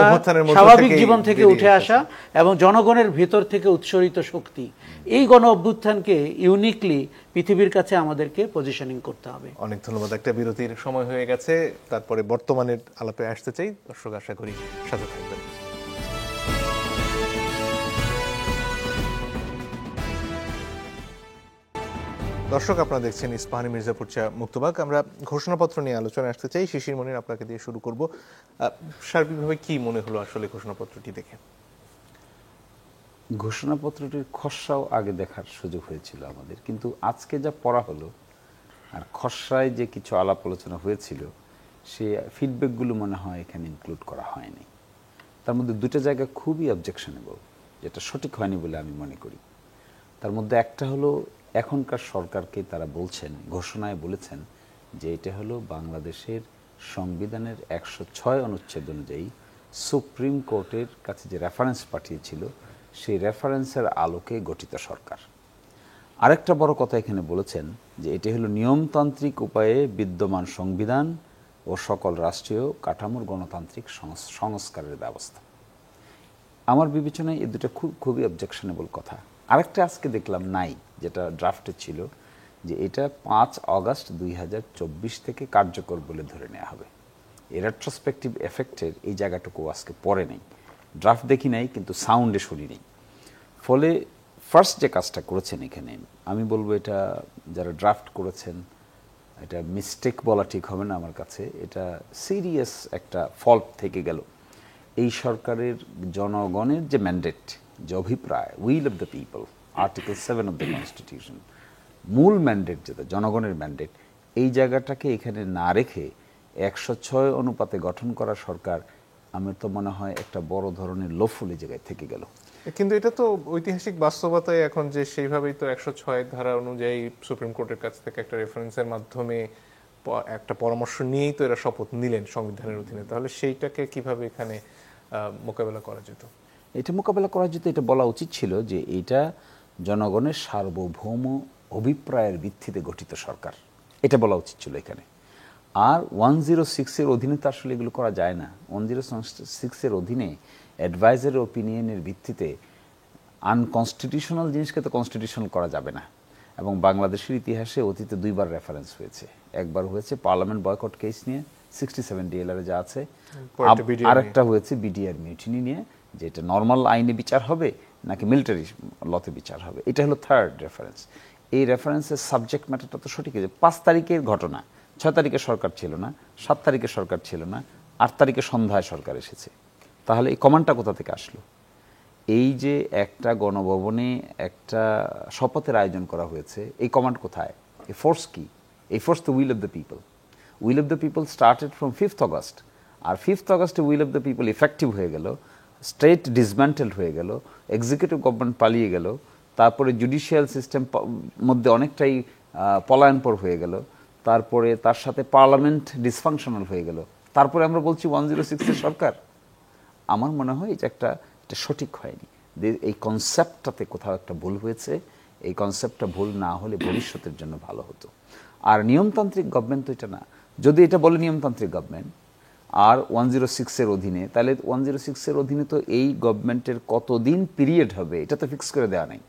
স্বাভাবিক জীবন থেকে উঠে আসা এবং জনগণের ভিতর থেকে উৎসরিত শক্তি। এই গণ অভ্যুত্থানকে ইউনিকলি পৃথিবীর কাছে আমাদেরকে পজিশনিং করতে হবে। অনেক ধন্যবাদ। একটা বিরতির সময় হয়ে গেছে, তারপরে বর্তমানের আলাপে আসতে চাই। দর্শক আশা করি সাথে থাকবেন। দর্শক, আপনারা দেখছেন ইস্পাহানি মির্জাপুর চা মুক্তবাক। আমরা ঘোষণাপত্র নিয়ে আলোচনা আসতে চাই। শিশির মনির, আপনাকে দিয়ে শুরু করব। সার্বিকভাবে কি মনে হলো আসলে ঘোষণাপত্রটি দেখে? ঘোষণাপত্রটির খসড়াও আগে দেখার সুযোগ হয়েছিল আমাদের, কিন্তু আজকে যা পড়া হলো আর খসড়ায় যে কিছু আলাপ আলোচনা হয়েছিল সে ফিডব্যাকগুলো মনে হয় এখানে ইনক্লুড করা হয়নি। তার মধ্যে দুটো জায়গা খুবই অবজেকশনেবল, যেটা সঠিক হয়নি বলে আমি মনে করি। তার মধ্যে একটা হলো, এখনকার সরকারকে তারা বলছেন, ঘোষণায় বলেছেন যে এটা হলো বাংলাদেশের সংবিধানের 106 অনুচ্ছেদ অনুযায়ী সুপ্রিম কোর্টের কাছে যে রেফারেন্স পাঠিয়েছিল সেই রেফারেন্সের আলোকে গঠিত সরকার। আরেকটা বড় কথা এখানে বলেছেন যে এটি হলো নিয়মতান্ত্রিক উপায়ে বিদ্যমান সংবিধান ও সকল রাষ্ট্রীয় কাঠামোর গণতান্ত্রিক সংস্কারের ব্যবস্থা। আমার বিবেচনায় এই দুটো খুবই অবজেকশনেবল কথা। আরেকটা আজকে দেখলাম নাই, যেটা ড্রাফটে ছিল, যে এটা 5 অগাস্ট 2024 থেকে কার্যকর বলে ধরে নেওয়া হবে। এই রেট্রোস্পেক্টিভ এফেক্টের এই জায়গাটুকু আজকে পড়ে নেই, ড্রাফট দেখি নাই কিন্তু সাউন্ডে শুনি নেই। ফলে ফার্স্ট যে কাজটা করেছেন এখানে, আমি বলবো এটা যারা ড্রাফট করেছেন, এটা মিস্টেক বলা ঠিক হবে না আমার কাছে, এটা সিরিয়াস একটা ফল্ট থেকে গেল। এই সরকারের জনগণের যে ম্যান্ডেট, যে অভিপ্রায়, will of the people, article 7 of the constitution, মূল ম্যান্ডেট যেটা জনগণের ম্যান্ডেট, এই জায়গাটাকে এখানে না রেখে 106 অনুপাতে গঠন করা সরকার, আমার তো মনে হয় একটা বড় ধরনের লোফুলি জায়গায় থেকে গেল। কিন্তু এটা তো ঐতিহাসিক বাস্তবতায় এখন যে সেইভাবেই তো 106 ধারা অনুযায়ী সুপ্রিম কোর্টের কাছ থেকে একটা রেফারেন্সের মাধ্যমে একটা পরামর্শ নিয়েই তো এরা শপথ নিলেন সংবিধানের অধীনে। তাহলে সেইটাকে কিভাবে এখানে মোকাবেলা করা যেত? এটা মোকাবেলা করা যেত, এটা বলা উচিত ছিল যে এটা জনগণের সার্বভৌম অভিপ্রায়ের ভিত্তিতে গঠিত সরকার, এটা বলা উচিত ছিল এখানে। আর 106-এর অধীনে তো আসলে এগুলো করা যায় না। 106-এর অধীনে অ্যাডভাইজারি ওপিনিয়নের ভিত্তিতে আনকনস্টিটিউশনাল জিনিসকে তো কনস্টিটিউশনাল করা যাবে না। এবং বাংলাদেশের ইতিহাসে অতীতে 2বার রেফারেন্স হয়েছে। একবার হয়েছে পার্লামেন্ট বয়কট কেস নিয়ে 67 DLR যা আছে, আরেকটা হয়েছে বিডিআর মিউটিনি নিয়ে, যে এটা নর্মাল আইনে বিচার হবে নাকি মিলিটারি লতে বিচার হবে। এটা হলো থার্ড রেফারেন্স। এই রেফারেন্সের সাবজেক্ট ম্যাটারটা তো সঠিক আছে। 5 তারিখের ঘটনা, 6 তারিখে সরকার ছিল না, 7 তারিখে সরকার ছিল না, 8 তারিখে সন্ধ্যায় সরকার এসেছে। তাহলে এই কমান্ডটা কোথা থেকে আসলো? এই যে একটা গণভবনে একটা শপথের আয়োজন করা হয়েছে, এই কমান্ড কোথায়? এই ফোর্স কি? এই ফোর্স তো will of the people. Will of the people started from 5th August, আর 5th অগাস্টে will of the people effective হয়ে গেল, স্টেট ডিসম্যান্টেল হয়ে গেল, এক্সিকিউটিভ গভর্নমেন্ট পালিয়ে গেল, তারপরে জুডিশিয়াল সিস্টেম মধ্যে অনেকটাই পলায়নপর হয়ে গেল, তারপরে তার সাথে পার্লামেন্ট ডিসফাংশনাল হয়ে গেল, তারপরে আমরা বলছি 106-এর সরকার। আমার মনে হয় এটা সঠিক হয়নি। এই কনসেপ্টটাতে কোথাও একটা ভুল হয়েছে। এই কনসেপ্টটা ভুল না হলে ভবিষ্যতের জন্য ভালো হতো। আর নিয়মতান্ত্রিক গভর্নমেন্ট তো এটা না। যদি এটা বলে নিয়মতান্ত্রিক গভর্নমেন্ট আর 106-এর অধীনে, তাহলে 106-এর অধীনে তো এই গভর্নমেন্টের কতদিন পিরিয়ড হবে এটা তো ফিক্স করে দেওয়া নাই।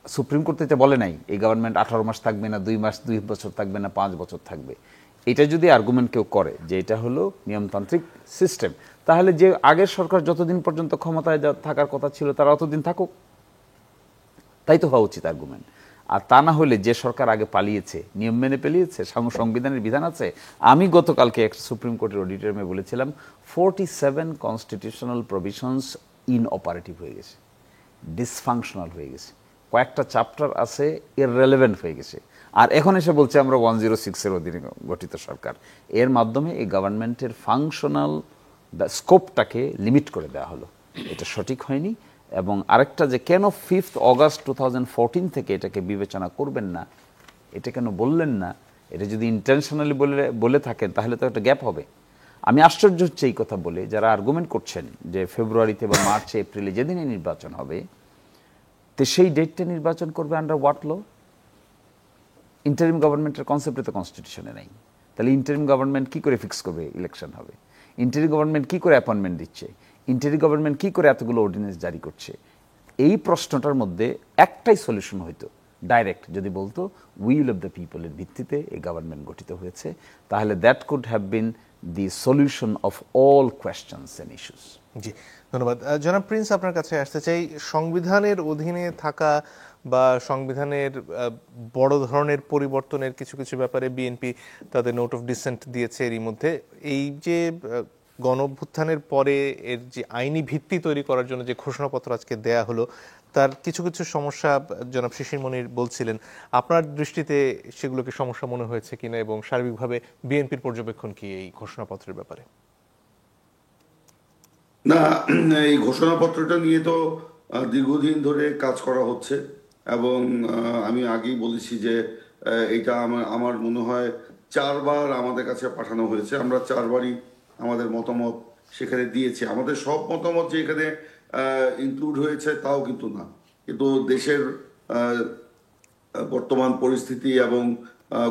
সুপ্রিম কোর্ট এটা বলে নাই এই গভর্নমেন্ট 18 মাস থাকবে না, 2 মাস 2 বছর থাকবে না, 5 বছর থাকবে। এটা যদি আর্গুমেন্ট কেউ করে যে এটা হলো নিয়মতান্ত্রিক সিস্টেম, তাহলে যে আগের সরকার যতদিন পর্যন্ত ক্ষমতায় থাকার কথা ছিল তারা অতদিন থাকুক, তাই তো হওয়া উচিত আর্গুমেন্ট। আর তা না হলে যে সরকার আগে পালিয়েছে, নিয়ম মেনে পালিয়েছে, সংবিধানের বিধান আছে। আমি গতকালকে একটা সুপ্রিম কোর্টের অডিটরিয়ামে বলেছিলাম 47 কনস্টিটিউশনাল প্রভিশনস ইনঅপারেটিভ হয়ে গেছে, ডিসফাংশনাল হয়ে গেছে, কয়েকটা চ্যাপ্টার আছে ইররেলেভেন্ট হয়ে গেছে। আর এখন এসে বলছে আমরা 106-এর অধীনে গঠিত সরকার। এর মাধ্যমে এই গভর্নমেন্টের ফাংশনাল স্কোপটাকে লিমিট করে দেওয়া হলো। এটা সঠিক হয়নি। এবং আরেকটা যে কেন 5th অগাস্ট 2014 থেকে এটাকে বিবেচনা করবেন না, এটা কেন বললেন না, এটা যদি ইন্টেনশনালি বলে থাকেন তাহলে তো একটা গ্যাপ হবে। আমি আশ্চর্য হচ্ছে এই কথা বলে যারা আর্গুমেন্ট করছেন যে ফেব্রুয়ারিতে বা মার্চে এপ্রিলে যেদিনে নির্বাচন হবে, তো সেই ডেটটা নির্বাচন করবে আন্ডার হোয়াট ল? ইন্টারিম গভর্নমেন্টের কনসেপ্টে তো কনস্টিটিউশনে নেই। তাহলে ইন্টারিম গভর্নমেন্ট কি করে ফিক্স করবে ইলেকশন হবে? ইন্টারিম গভর্নমেন্ট কি করে অ্যাপয়েন্টমেন্ট দিচ্ছে? ইন্টারিম গভর্নমেন্ট কি করে এতগুলো অর্ডিন্যান্স জারি করছে? এই প্রশ্নটার মধ্যে একটাই সলিউশন হইতো, ডাইরেক্ট যদি বলতো উইল অফ দ্য পিপলের ভিত্তিতে এই গভর্নমেন্ট গঠিত হয়েছে, তাহলে that could have been the solution of all questions and issues. জি, ধন্যবাদ। জনাব প্রিন্স, আপনার কাছে আসতে চাই। সংবিধানের অধীনে থাকা বা সংবিধানের বড় ধরনের পরিবর্তনের কিছু কিছু ব্যাপারে বিএনপি তাদের নোট অফ ডিসেন্ট দিয়েছে এরই মধ্যে। এই যে গণ অভ্যুত্থানের পরে এর যে আইনি ভিত্তি তৈরি করার জন্য যে ঘোষণাপত্র আজকে দেয়া হলো, তার কিছু কিছু সমস্যা জনাব শিশির মনির বলছিলেন। আপনার দৃষ্টিতে সেগুলোকে সমস্যা মনে হয়েছে কিনা, এবং সার্বিকভাবে বিএনপির পর্যবেক্ষণ কি এই ঘোষণাপত্রের ব্যাপারে? না, এই ঘোষণাপত্রটা নিয়ে তো দীর্ঘদিন ধরে কাজ করা হচ্ছে, এবং আমি আগেই বলেছি যে এটা আমার মনে হয় 4বার আমাদের কাছে পাঠানো হয়েছে। আমরা 4বারই আমাদের মতামত সেখানে দিয়েছি। আমাদের সব মতামত যে এখানে ইনক্লুড হয়েছে তাও কিন্তু না, কিন্তু দেশের বর্তমান পরিস্থিতি এবং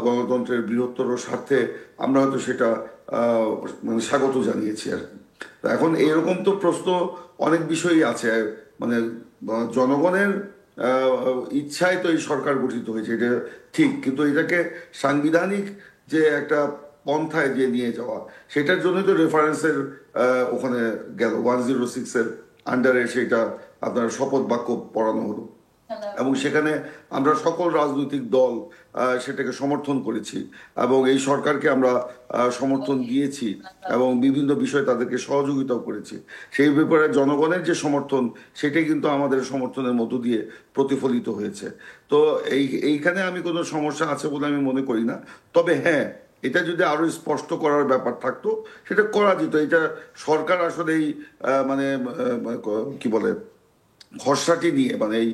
গণতন্ত্রের বৃহত্তর স্বার্থে আমরা হয়তো সেটা মানে স্বাগত জানিয়েছি আর কি। এখন এরকম তো প্রশ্ন অনেক বিষয়ই আছে, মানে জনগণের ইচ্ছায় তো এই সরকার গঠিত হয়েছে, এটা ঠিক, কিন্তু এটাকে সাংবিধানিক যে একটা পন্থায় যে নিয়ে যাওয়া, সেটার জন্যই তো রেফারেন্সের ওখানে গেল 106-এর আন্ডারে সেটা আপনার শপথ বাক্য পড়ানো হলো, এবং সেখানে আমরা সকল রাজনৈতিক দল সেটাকে সমর্থন করেছি, এবং এই সরকারকে আমরা সমর্থন দিয়েছি, এবং বিভিন্ন বিষয়ে তাদেরকে সহযোগিতাও করেছি। সেই ব্যাপারে জনগণের যে সমর্থন, সেটাই কিন্তু আমাদের সমর্থনের মধ্য দিয়ে প্রতিফলিত হয়েছে। তো এইখানে আমি কোনো সমস্যা আছে বলে আমি মনে করি না। তবে হ্যাঁ, এটা যদি আরো স্পষ্ট করার ব্যাপার থাকতো সেটা করা যেত। এটা সরকার আসলে এই মানে কি বলে খসড়াটি নিয়ে, মানে এই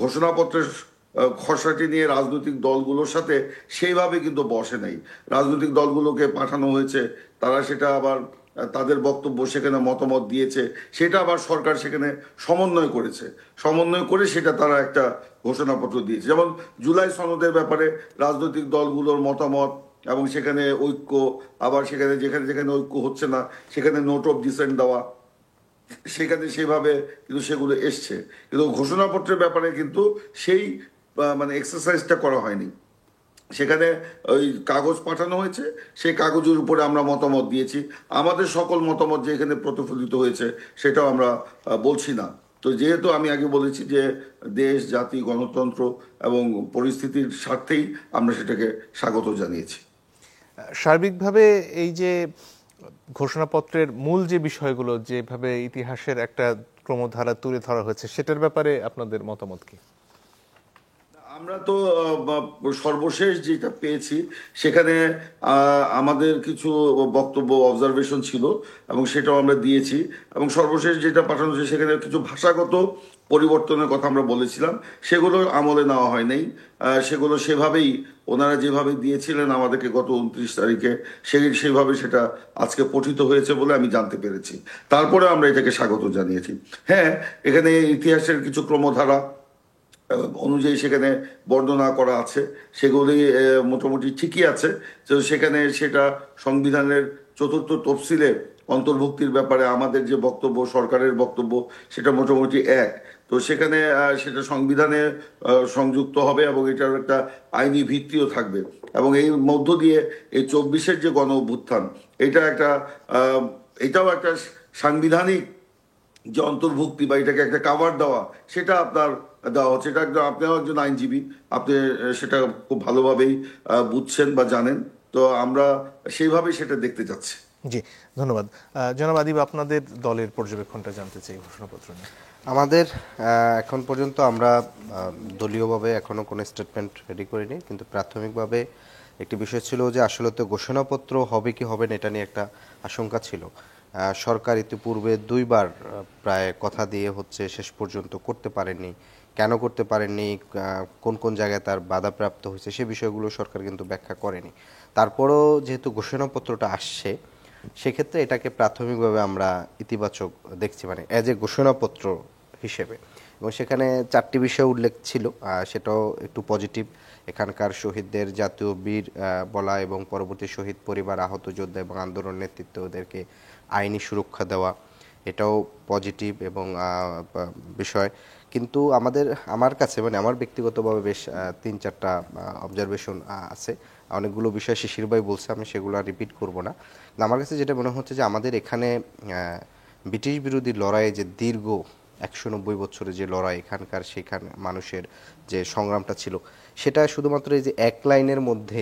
ঘোষণাপত্রের খসড়াটি নিয়ে রাজনৈতিক দলগুলোর সাথে সেইভাবে কিন্তু বসে নাই। রাজনৈতিক দলগুলোকে পাঠানো হয়েছে, তারা সেটা আবার তাদের বক্তব্য সেখানে মতামত দিয়েছে, সেটা আবার সরকার সেখানে সমন্বয় করেছে, সমন্বয় করে সেটা তারা একটা ঘোষণাপত্র দিয়েছে। যেমন জুলাই সনদের ব্যাপারে রাজনৈতিক দলগুলোর মতামত, এবং সেখানে ঐক্য, আবার সেখানে যেখানে যেখানে ঐক্য হচ্ছে না সেখানে নোট অফ ডিসেন্ট দেওয়া, সেখানে সেভাবে কিন্তু সেগুলো এসছে। কিন্তু ঘোষণাপত্রের ব্যাপারে কিন্তু সেই মানে এক্সারসাইজটা করা হয়নি। সেখানে ওই কাগজ পাঠানো হয়েছে, সেই কাগজের উপরে আমরা মতামত দিয়েছি। আমাদের সকল মতামত যে এখানে প্রতিফলিত হয়েছে সেটাও আমরা বলছি না। তো যেহেতু আমি আগে বলেছি যে দেশ, জাতি, গণতন্ত্র এবং পরিস্থিতির স্বার্থেই আমরা সেটাকে স্বাগত জানিয়েছি। সার্বিকভাবে এই যে ঘোষণাপত্রের মূল যে বিষয়গুলো যেভাবে ইতিহাসের একটা ক্রমধারা তুলে ধরা হয়েছে, সেটার ব্যাপারে আপনাদের মতামত কি? আমরা তো সর্বশেষ যেটা পেয়েছি সেখানে আমাদের কিছু বক্তব্য, অবজারভেশন ছিল, এবং সেটাও আমরা দিয়েছি। এবং সর্বশেষ যেটা পাঠানো হয়েছে সেখানে কিছু ভাষাগত পরিবর্তনের কথা আমরা বলেছিলাম, সেগুলো আমলে নেওয়া হয় নাই। সেগুলো সেভাবেই ওনারা যেভাবে দিয়েছিলেন আমাদেরকে গত 29 তারিখে, সেইভাবে সেটা আজকে পঠিত হয়েছে বলে আমি জানতে পেরেছি। তারপরে আমরা এটাকে স্বাগত জানিয়েছি। হ্যাঁ, এখানে ইতিহাসের কিছু ক্রমধারা অনুযায়ী সেখানে বর্ণনা করা আছে, সেগুলি মোটামুটি ঠিকই আছে। তো সেখানে সেটা সংবিধানের 4th তফসিলে অন্তর্ভুক্তির ব্যাপারে আমাদের যে বক্তব্য, সরকারের বক্তব্য, সেটা মোটামুটি এক। তো সেখানে সেটা সংবিধানে সংযুক্ত হবে, এবং এটার একটা আইনি ভিত্তিও থাকবে। এবং এই মধ্য দিয়ে এই 24-এর যে গণ অভ্যুত্থান, এটাও একটা সাংবিধানিক যে অন্তর্ভুক্তি বা এটাকে একটা কাভার দেওয়া, সেটা আপনার দেওয়া হচ্ছে। এটা একদম, আপনিও একজন আইনজীবী, আপনি সেটা খুব ভালোভাবেই বুঝছেন বা জানেন। তো আমরা সেইভাবেই সেটা দেখতে যাচ্ছি। জি, ধন্যবাদ। জনাব আদিব, আপনাদের দলের পর্যবেক্ষণটা জানতে চাই ঘোষণাপত্র নিয়ে। আমাদের এখন পর্যন্ত আমরা দলীয়ভাবে এখনো কোনো স্টেটমেন্ট রেডি করিনি, কিন্তু প্রাথমিকভাবে একটি বিষয় ছিল যে আসলে তো ঘোষণাপত্র হবে কি হবে না এটা নিয়ে একটা আশঙ্কা ছিল। সরকার ইতিপূর্বে 2বার প্রায় কথা দিয়ে হচ্ছে শেষ পর্যন্ত করতে পারেননি। কেন করতে পারেননি, কোন কোন জায়গায় তার বাধাপ্রাপ্ত হয়েছে, সে বিষয়গুলো সরকার কিন্তু ব্যাখ্যা করেনি। তারপরও যেহেতু ঘোষণাপত্রটা আসছে, সেক্ষেত্রে এটাকে প্রাথমিকভাবে আমরা ইতিবাচক দেখছি, মানে অ্যাজ এ ঘোষণাপত্র হিসেবে। এবং সেখানে 4টি বিষয় উল্লেখ ছিল, সেটাও একটু পজিটিভ। এখানকার শহীদদের জাতীয় বীর বলা, এবং পরবর্তী শহীদ পরিবার, আহত যোদ্ধা এবং আন্দোলন নেতৃত্ব ওদেরকে আইনি সুরক্ষা দেওয়া, এটাও পজিটিভ এবং বিষয়। কিন্তু আমার কাছে, মানে আমার ব্যক্তিগতভাবে বেশ 3-4টা অবজারভেশন আছে। অনেকগুলো বিষয় শিশির ভাই বলছে, আমি সেগুলো রিপিট করব না। আমার কাছে যেটা মনে হচ্ছে যে আমাদের এখানে ব্রিটিশ বিরোধী লড়াইয়ে যে দীর্ঘ 190 বছরের যে লড়াই, এখানকার সেখানে মানুষের যে সংগ্রামটা ছিল, সেটা শুধুমাত্র এই যে এক লাইনের মধ্যে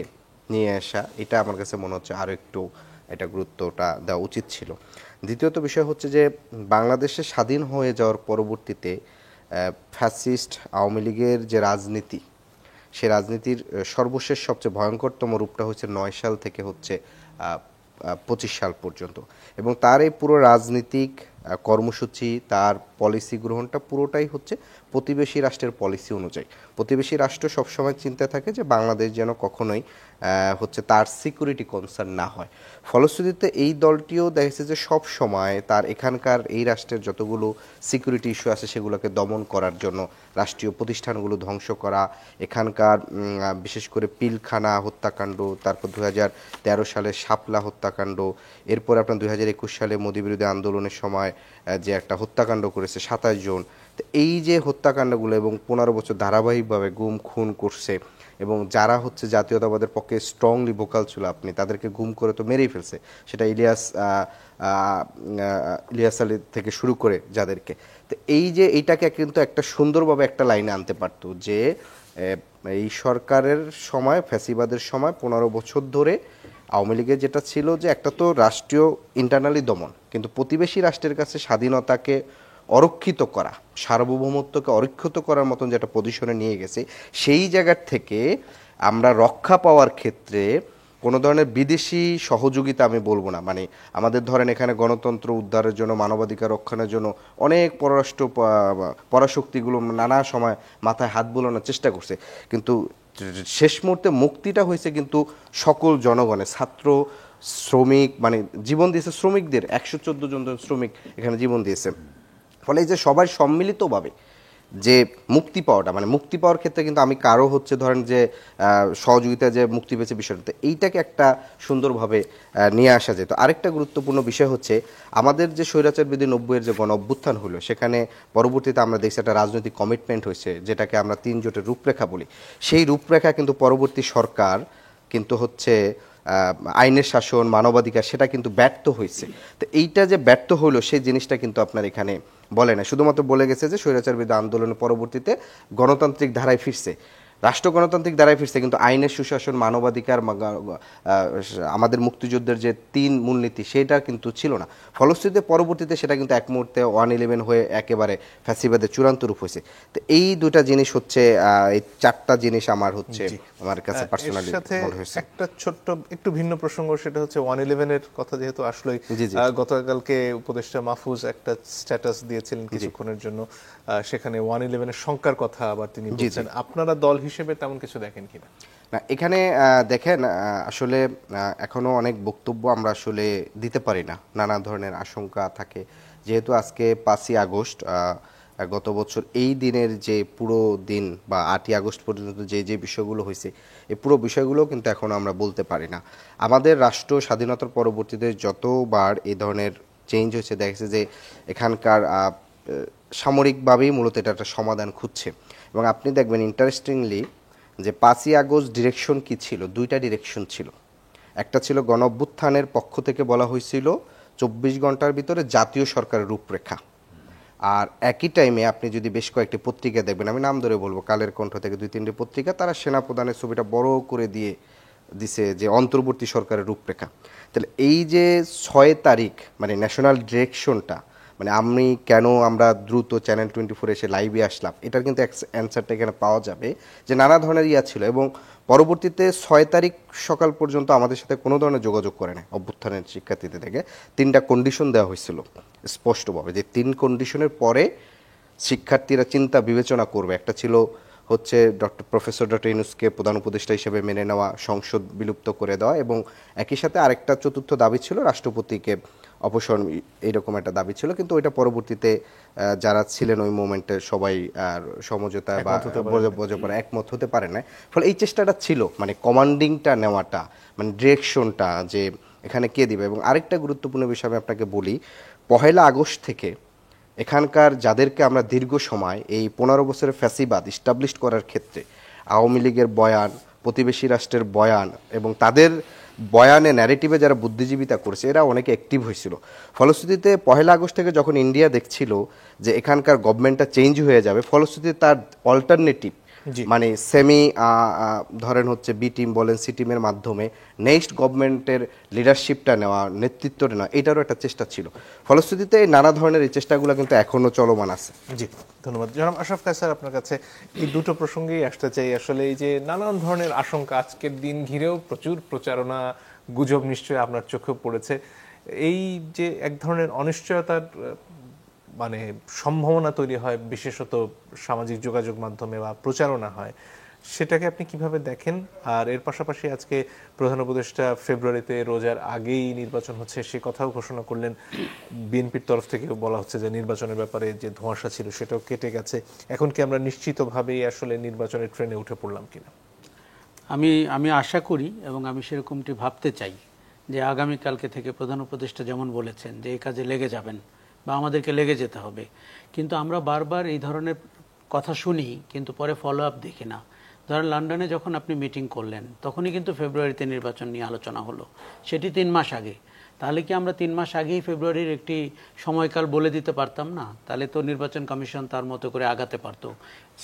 নিয়ে আসা, এটা আমার কাছে মনে হচ্ছে আরও একটু এটা গুরুত্বটা দেওয়া উচিত ছিল। দ্বিতীয়ত বিষয় হচ্ছে যে বাংলাদেশে স্বাধীন হয়ে যাওয়ার পরবর্তীতে ফ্যাসিস্ট আওয়ামী লীগের যে রাজনীতি, সে রাজনীতির সর্বশেষ সবচেয়ে ভয়ঙ্করতম রূপটা হচ্ছে 9 সাল থেকে হচ্ছে 25 সাল পর্যন্ত, এবং তার এই পুরো রাজনীতিক কর্মসূচি, তার পলিসি গ্রহণটা পুরোটাই হচ্ছে প্রতিবেশী রাষ্ট্রের পলিসি অনুযায়ী। প্রতিবেশী রাষ্ট্র সবসময় চিন্তা থাকে যে বাংলাদেশ যেন কখনোই হচ্ছে তার সিকিউরিটি কনসার্ন না হয়। ফলশ্রুতিতে এই দলটিও দেখেছে যে সব সময় তার এখানকার এই রাষ্ট্রের যতগুলো সিকিউরিটি ইস্যু আছে সেগুলোকে দমন করার জন্য রাষ্ট্রীয় প্রতিষ্ঠানগুলো ধ্বংস করা, এখানকার বিশেষ করে পিলখানা হত্যাকাণ্ড, তারপর 2013 সালে শাপলা হত্যাকাণ্ড, এরপর আপনার 2021 সালে মোদি বিরোধী আন্দোলনের সময় যে একটা হত্যাকাণ্ড করেছে 27 জন। তো এই যে হত্যাকাণ্ডগুলো এবং 15 বছর ধারাবাহিকভাবে গুম খুন করছে, এবং যারা হচ্ছে জাতীয়তাবাদের পক্ষে স্ট্রংলি ভোকাল ছিল, আপনি তাদেরকে গুম করে তো মেরেই ফেলছে, সেটা ইলিয়াস আলী থেকে শুরু করে যাদেরকে। তো এই যে এইটাকে কিন্তু একটা সুন্দরভাবে একটা লাইনে আনতে পারতো যে এই সরকারের সময়, ফ্যাসিবাদের সময় 15 বছর ধরে আওয়ামী লীগের যেটা ছিল যে একটা তো রাষ্ট্রীয় ইন্টারনালি দমন, কিন্তু প্রতিবেশী রাষ্ট্রের কাছে স্বাধীনতাকে অরক্ষিত করা, সার্বভৌমত্বকে অরক্ষিত করার মতন যেটা পজিশনে নিয়ে গেছে, সেই জায়গার থেকে আমরা রক্ষা পাওয়ার ক্ষেত্রে কোনো ধরনের বিদেশি সহযোগিতা আমি বলবো না, মানে আমাদের ধরেন এখানে গণতন্ত্র উদ্ধারের জন্য, মানবাধিকার রক্ষণের জন্য অনেক পররাষ্ট্র পরাশক্তিগুলো নানা সময় মাথায় হাত বোলানোর চেষ্টা করছে, কিন্তু শেষ মুহূর্তে মুক্তিটা হয়েছে কিন্তু সকল জনগণের, ছাত্র শ্রমিক, মানে জীবন দিয়েছে শ্রমিকদের, 114 জন শ্রমিক এখানে জীবন দিয়েছে। ফলে এই যে সবাই সম্মিলিতভাবে যে মুক্তি পাওয়াটা, মানে মুক্তি পাওয়ার ক্ষেত্রে কিন্তু আমি কারো হচ্ছে ধরেন যে সহযোগিতা যে মুক্তি পেয়েছে বিষয়টাতে, এইটাকে একটা সুন্দরভাবে নিয়ে আসা যেত। আরেকটা গুরুত্বপূর্ণ বিষয় হচ্ছে আমাদের যে স্বৈরাচার বিধি 90-এর যে গণ অভ্যুত্থান হলো, সেখানে পরবর্তীতে আমরা দেখছি একটা রাজনৈতিক কমিটমেন্ট হয়েছে, যেটাকে আমরা 3 জোটের রূপরেখা বলি। সেই রূপরেখা কিন্তু পরবর্তী সরকার কিন্তু হচ্ছে আইনের শাসন, মানবাধিকার, সেটা কিন্তু ব্যর্থ হয়েছে। তো এইটা যে ব্যর্থ হলো সেই জিনিসটা কিন্তু আপনার এখানে বলে না, শুধুমাত্র বলে গেছে যে স্বৈরাচার বিরোধী আন্দোলনের পরবর্তীতে গণতান্ত্রিক ধারায় ফিরছে, রাষ্ট্র গণতান্ত্রিক ধারায় ফিরছে, কিন্তু আইনের সুশাসন, মানবাধিকার, আমাদের মুক্তিযুদ্ধের যে 3 মূলনীতি সেটা কিন্তু ছিল না। ফলশ্রুতিতে পরবর্তীতে সেটা কিন্তু এক মুহূর্তে 111 হয়ে একেবারে ফ্যাসিবাদের চূড়ান্ত রূপ হয়েছে। তো এই দুটা জিনিস হচ্ছে, এই 4টা জিনিস আমার হচ্ছে আমার কাছে পার্সোনালি মনে হয়েছে। একটা ছোট্ট একটু ভিন্ন প্রসঙ্গ, সেটা হচ্ছে 111-এর কথা যেহেতু আসলেই, গতকালকে উপদেষ্টা মাহফুজ একটা স্ট্যাটাস দিয়েছিলেন কিছুক্ষণের জন্য, সেখানে 111-এর সংখ্যার কথা আবার তিনি বলছেন। আপনারা দল হিসেবে তেমন কিছু দেখেন কিনা? না, এখানে দেখেন আসলে এখনো অনেক বক্তব্য আমরা আসলে দিতে পারি না, নানা ধরনের আশঙ্কা থাকে। যেহেতু আজকে 5ই আগস্ট, গত বছর এই দিনের যে পুরো দিন বা 8ই আগস্ট পর্যন্ত যে যে বিষয়গুলো হয়েছে, এই পুরো বিষয়গুলো কিন্তু এখনো আমরা বলতে পারি না। আমাদের রাষ্ট্র স্বাধীনতার পরবর্তীতে যতবার এই ধরনের চেঞ্জ হয়েছে, দেখেছে যে এখানকার সামরিকভাবেই মূলত এটা একটা সমাধান খুঁজছে। এবং আপনি দেখবেন ইন্টারেস্টিংলি যে 5ই আগস্ট ডিরেকশন কি ছিল, 2টা ডিরেকশন ছিল। একটা ছিল গণ অভ্যুত্থানের পক্ষ থেকে বলা হয়েছিল 24 ঘন্টার ভিতরে জাতীয় সরকারের রূপরেখা, আর একই টাইমে আপনি যদি বেশ কয়েকটি পত্রিকা দেখবেন, আমি নাম ধরে বলবো, কালের কণ্ঠ থেকে 2-3টি পত্রিকা, তারা সেনাপ্রধানের ছবিটা বড় করে দিছে যে অন্তর্বর্তী সরকারের রূপরেখা। তাহলে এই যে 6 তারিখ মানে ন্যাশনাল ডিরেকশনটা, মানে আমরা দ্রুত চ্যানেল 24 এসে লাইভে আসলাম, এটার কিন্তু অ্যান্সারটা এখানে পাওয়া যাবে যে নানা ধরনের ছিল। এবং পরবর্তীতে 6 তারিখ সকাল পর্যন্ত আমাদের সাথে কোনো ধরনের যোগাযোগ করে না অভ্যুত্থানের শিক্ষার্থীদের থেকে। 3টা কন্ডিশন দেওয়া হয়েছিল স্পষ্টভাবে, যে 3 কন্ডিশনের পরে শিক্ষার্থীরা চিন্তা বিবেচনা করবে। একটা ছিল হচ্ছে প্রফেসর ডক্টর ইউনূসকে প্রধান উপদেষ্টা হিসেবে মেনে নেওয়া, সংসদ বিলুপ্ত করে দেওয়া, এবং একই সাথে আরেকটা চতুর্থ দাবি ছিল রাষ্ট্রপতিকে অপসারণ, এইরকম একটা দাবি ছিল। কিন্তু ওইটা পরবর্তীতে যারা ছিলেন ওই মোমেন্টে সবাই সমঝোতা বা বোঝাপড়া একমত হতে পারে না। ফলে এই চেষ্টাটা ছিল, মানে কমান্ডিংটা নেওয়াটা, মানে ডিরেকশনটা যে এখানে কে দিবে। এবং আরেকটা গুরুত্বপূর্ণ বিষয় আমি আপনাকে বলি, 1 আগস্ট থেকে এখানকার যাদেরকে আমরা দীর্ঘ সময় এই 15 বছরের ফ্যাসিবাদ ইস্টাবলিশ করার ক্ষেত্রে আওয়ামী লীগের বয়ান, প্রতিবেশী রাষ্ট্রের বয়ান এবং তাদের বয়ানে ন্যারেটিভে যারা বুদ্ধিজীবিতা করছে এরা অনেকে অ্যাক্টিভ হয়েছিল। ফলশ্রুতিতে 1 আগস্ট থেকে যখন ইন্ডিয়া দেখছিল যে এখানকার গভর্নমেন্টটা চেঞ্জ হয়ে যাবে, ফলশ্রুতিতে তার অল্টারনেটিভ মানে সেমি ধরেন হচ্ছে বি টিম বলেন সি টিমের মাধ্যমে নেক্সট গভর্নমেন্টের লিডারশিপটা নেওয়া, নেতৃত্বটা নেওয়া, এটারও একটা চেষ্টা ছিল। ফলশ্রুতিতে নানা ধরনের এই চেষ্টাগুলো কিন্তু এখনো চলমান আছে। জি, ধন্যবাদ। জনাব আশরাফ কায়সার, আপনার কাছে এই দুটো প্রসঙ্গেই আসতে চাই। আসলে এই যে নানান ধরনের আশঙ্কা, আজকের দিন ঘিরেও প্রচুর প্রচারণা, গুজব নিশ্চয়ই আপনার চোখে পড়েছে। এই যে এক ধরনের অনিশ্চয়তার মানে সম্ভাবনা তৈরি হয়, বিশেষত সামাজিক যোগাযোগ মাধ্যমে বা প্রচারণা হয়, সেটাকে আপনি কিভাবে দেখেন? আর এর পাশাপাশি আজকে প্রধান উপদেষ্টা ফেব্রুয়ারিতে রোজার আগেই নির্বাচন হচ্ছে সে কথাও ঘোষণা করলেন। বিএনপির তরফ থেকেও বলা হচ্ছে যে নির্বাচনের ব্যাপারে যে ধোঁয়াশা ছিল সেটাও কেটে গেছে। এখন কি আমরা নিশ্চিতভাবেই আসলে নির্বাচনের ট্রেনে উঠে পড়লাম কিনা? আমি আশা করি এবং আমি সেরকমটি ভাবতে চাই যে আগামীকালকে থেকে প্রধান উপদেষ্টা যেমন বলেছেন যে এই কাজে লেগে যাবেন বা আমাদেরকে লেগে যেতে হবে, কিন্তু আমরা বারবার এই ধরনের কথা শুনি কিন্তু পরে ফলো আপ দেখি না। ধরেন লন্ডনে যখন আপনি মিটিং করলেন তখনই কিন্তু ফেব্রুয়ারিতে নির্বাচন নিয়ে আলোচনা হলো, সেটি 3 মাস আগে। তাহলে কি আমরা 3 মাস আগেই ফেব্রুয়ারির একটি সময়কাল বলে দিতে পারতাম না? তাহলে তো নির্বাচন কমিশন তার মতো করে আগাতে পারতো,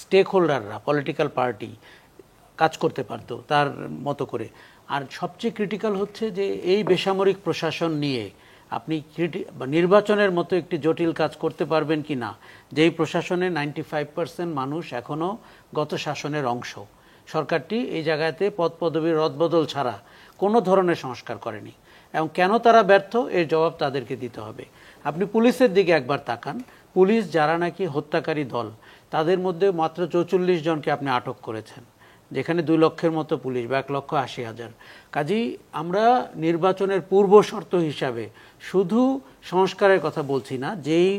স্টেক হোল্ডাররা, পলিটিক্যাল পার্টি কাজ করতে পারতো তার মতো করে। আর সবচেয়ে ক্রিটিক্যাল হচ্ছে যে এই বেসামরিক প্রশাসন নিয়ে আপনি নির্বাচনের মতো একটি জটিল কাজ করতে পারবেন কি না, যেই প্রশাসনে 95% মানুষ এখনও গত শাসনের অংশ। সরকারটি এই জায়গাতে পদ পদবীর রদবদল ছাড়া কোনো ধরনের সংস্কার করেনি, এবং কেন তারা ব্যর্থ এর জবাব তাদেরকে দিতে হবে। আপনি পুলিশের দিকে একবার তাকান, পুলিশ যারা নাকি হত্যাকারী দল তাদের মধ্যে মাত্র 44 জনকে আপনি আটক করেছেন, যেখানে 2 লক্ষের মতো পুলিশ বা 1,80,000। কাজেই আমরা নির্বাচনের পূর্ব শর্ত হিসাবে শুধু সংস্কারের কথা বলছি না, যেই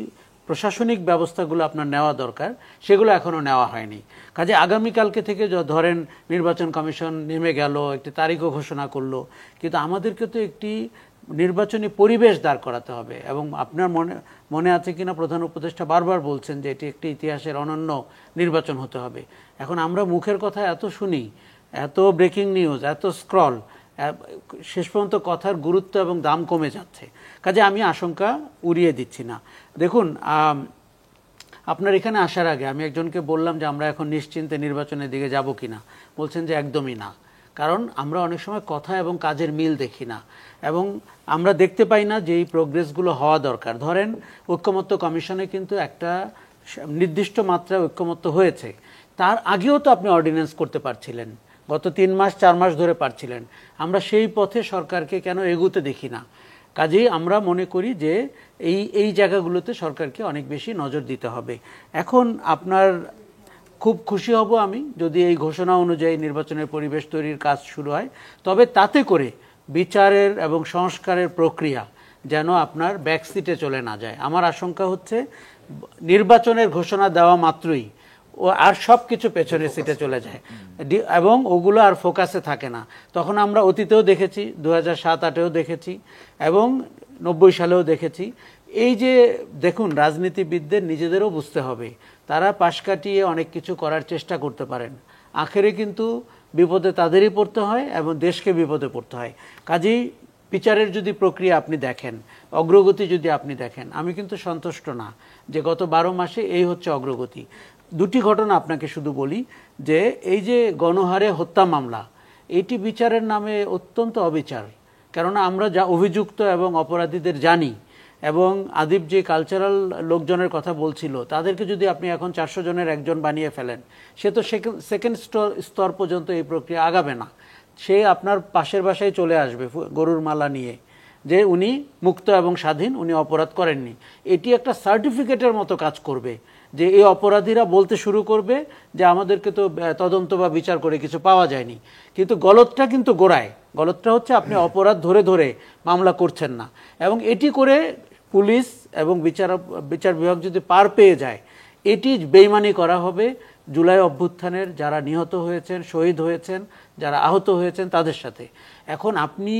প্রশাসনিক ব্যবস্থাগুলো আপনার নেওয়া দরকার সেগুলো এখনও নেওয়া হয়নি। কাজে আগামীকালকে থেকে ধরেন নির্বাচন কমিশন নেমে গেল, একটি তারিখও ঘোষণা করলো, কিন্তু আমাদেরকে তো একটি নির্বাচনী পরিবেশ দাঁড় করাতে হবে। এবং আপনার মনে আছে কিনা প্রধান উপদেষ্টা বারবার বলছেন যে এটি একটি ইতিহাসের অনন্য নির্বাচন হতে হবে। এখন আমরা মুখের কথা এত শুনি, এত ব্রেকিং নিউজ, এত স্ক্রল, শেষ পর্যন্ত কথার গুরুত্ব এবং দাম কমে যাচ্ছে। কাজে আমি আশঙ্কা উড়িয়ে দিচ্ছি না। দেখুন, আপনার এখানে আসার আগে আমি একজনকে বললাম যে আমরা এখন নিশ্চিন্তে নির্বাচনের দিকে যাব কিনা, বলছেন যে একদমই না। কারণ আমরা অনেক সময় কথা এবং কাজের মিল দেখি না, এবং আমরা দেখতে পাই না যে এই প্রোগ্রেসগুলো হওয়া দরকার। ধরেন ঐক্যমত্য কমিশনে কিন্তু একটা নির্দিষ্ট মাত্রায় ঐক্যমত্য হয়েছে, তার আগেও তো আপনি অর্ডিন্যান্স করতে পারছিলেন, গত 3 মাস 4 মাস ধরে পারছিলেন। আমরা সেই পথে সরকারকে কেন এগুতে দেখি না? কাজেই আমরা মনে করি যে এই জায়গাগুলোতে সরকারকে অনেক বেশি নজর দিতে হবে। এখন আপনার খুব খুশি হব আমি যদি এই ঘোষণা অনুযায়ী নির্বাচনের পরিবেশ তৈরির কাজ শুরু হয়, তবে তাতে করে বিচারের এবং সংস্কারের প্রক্রিয়া যেন আপনার ব্যাকসিটে চলে না যায়। আমার আশঙ্কা হচ্ছে নির্বাচনের ঘোষণা দেওয়া মাত্রই ও আর সব কিছু পেছনের সিটে চলে যায় এবং ওগুলো আর ফোকাসে থাকে না। তখন আমরা অতীতেও দেখেছি, 2007-08-এও দেখেছি এবং 90 সালেও দেখেছি। এই যে দেখুন, রাজনীতিবিদদের নিজেদেরও বুঝতে হবে, তারা পাশ কাটিয়ে অনেক কিছু করার চেষ্টা করতে পারেন, আখেরে কিন্তু বিপদে তাদেরই পড়তে হয় এবং দেশকে বিপদে পড়তে হয়। কাজেই বিচারের যদি প্রক্রিয়া আপনি দেখেন, অগ্রগতি যদি আপনি দেখেন, আমি কিন্তু সন্তুষ্ট না যে গত 12 মাসে এই হচ্ছে অগ্রগতি। 2টি ঘটনা আপনাকে শুধু বলি যে এই যে গণহারে হত্যা মামলা, এটি বিচারের নামে অত্যন্ত অবিচার। কেননা আমরা যা অভিযুক্ত এবং অপরাধীদের জানি, এবং আদিব যে কালচারাল লোকজনের কথা বলছিল তাদেরকে যদি আপনি এখন 400 জনের একজন বানিয়ে ফেলেন, সে তো সেকেন্ড স্তর পর্যন্ত এই প্রক্রিয়া আগাবে না। সে আপনার পাশের বাসায় চলে আসবে গরুর মালা নিয়ে যে উনি মুক্ত এবং স্বাধীন, উনি অপরাধ করেননি। এটি একটা সার্টিফিকেটের মতো কাজ করবে যে এই অপরাধীরা বলতে শুরু করবে যে আমাদেরকে তো তদন্ত বা বিচার করে কিছু পাওয়া যায়নি। কিন্তু গলতটা কিন্তু গোড়ায়, গলতটা হচ্ছে আপনি অপরাধ ধরে ধরে মামলা করছেন না, এবং এটি করে পুলিশ এবং বিচার বিভাগ যদি পার পেয়ে যায়, এটি বেইমানি করা হবে জুলাই অভ্যুত্থানের যারা নিহত হয়েছেন, শহীদ হয়েছেন, যারা আহত হয়েছেন তাদের সাথে। এখন আপনি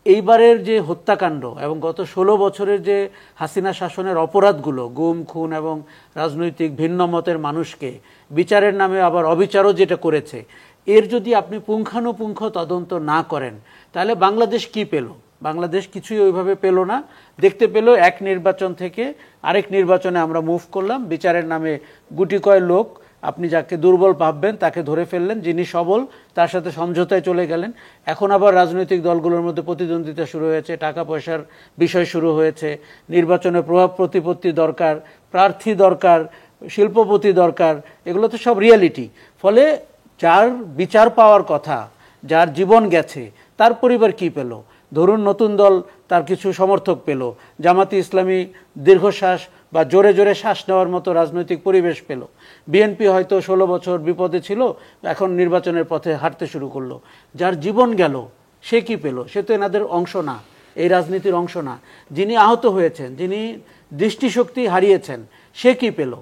এইবারের যে হত্যাকাণ্ড এবং গত 16 বছরের যে হাসিনা শাসনের অপরাধগুলো, গুম খুন এবং রাজনৈতিক ভিন্ন মতের মানুষকে বিচারের নামে আবার অবিচারও যেটা করেছে, এর যদি আপনি পুঙ্খানুপুঙ্খ তদন্ত না করেন তাহলে বাংলাদেশ কি পেল? বাংলাদেশ কিছুই ওইভাবে পেল না। দেখতে পেল এক নির্বাচন থেকে আরেক নির্বাচনে আমরা মুভ করলাম, বিচারের নামে গুটি কয় লোক, আপনি যাকে দুর্বল ভাববেন তাকে ধরে ফেললেন, যিনি সবল তার সাথে সমঝোতায় চলে গেলেন। এখন আবার রাজনৈতিক দলগুলোর মধ্যে প্রতিদ্বন্দ্বিতা শুরু হয়েছে, টাকা পয়সার বিষয় শুরু হয়েছে, নির্বাচনে প্রভাব প্রতিপত্তি দরকার, প্রার্থী দরকার, শিল্পপতি দরকার, এগুলো তো সব রিয়ালিটি। ফলে যার বিচার পাওয়ার কথা, যার জীবন গেছে, তার পরিবার কি পেল? ধরুন নতুন দল তার কিছু সমর্থক পেল, জামাতি ইসলামী দীর্ঘশ্বাস বা জোরে জোরে শ্বাস নেওয়ার মতো রাজনৈতিক পরিবেশ পেল, বিএনপি হয়তো 16 বছর বিপদে ছিল, এখন নির্বাচনের পথে হাঁটতে শুরু করলো। যার জীবন গেল সে কি পেল? সে তো এনাদের অংশ না, এই রাজনীতির অংশ না। যিনি আহত হয়েছেন, যিনি দৃষ্টিশক্তি হারিয়েছেন, সে কি পেল?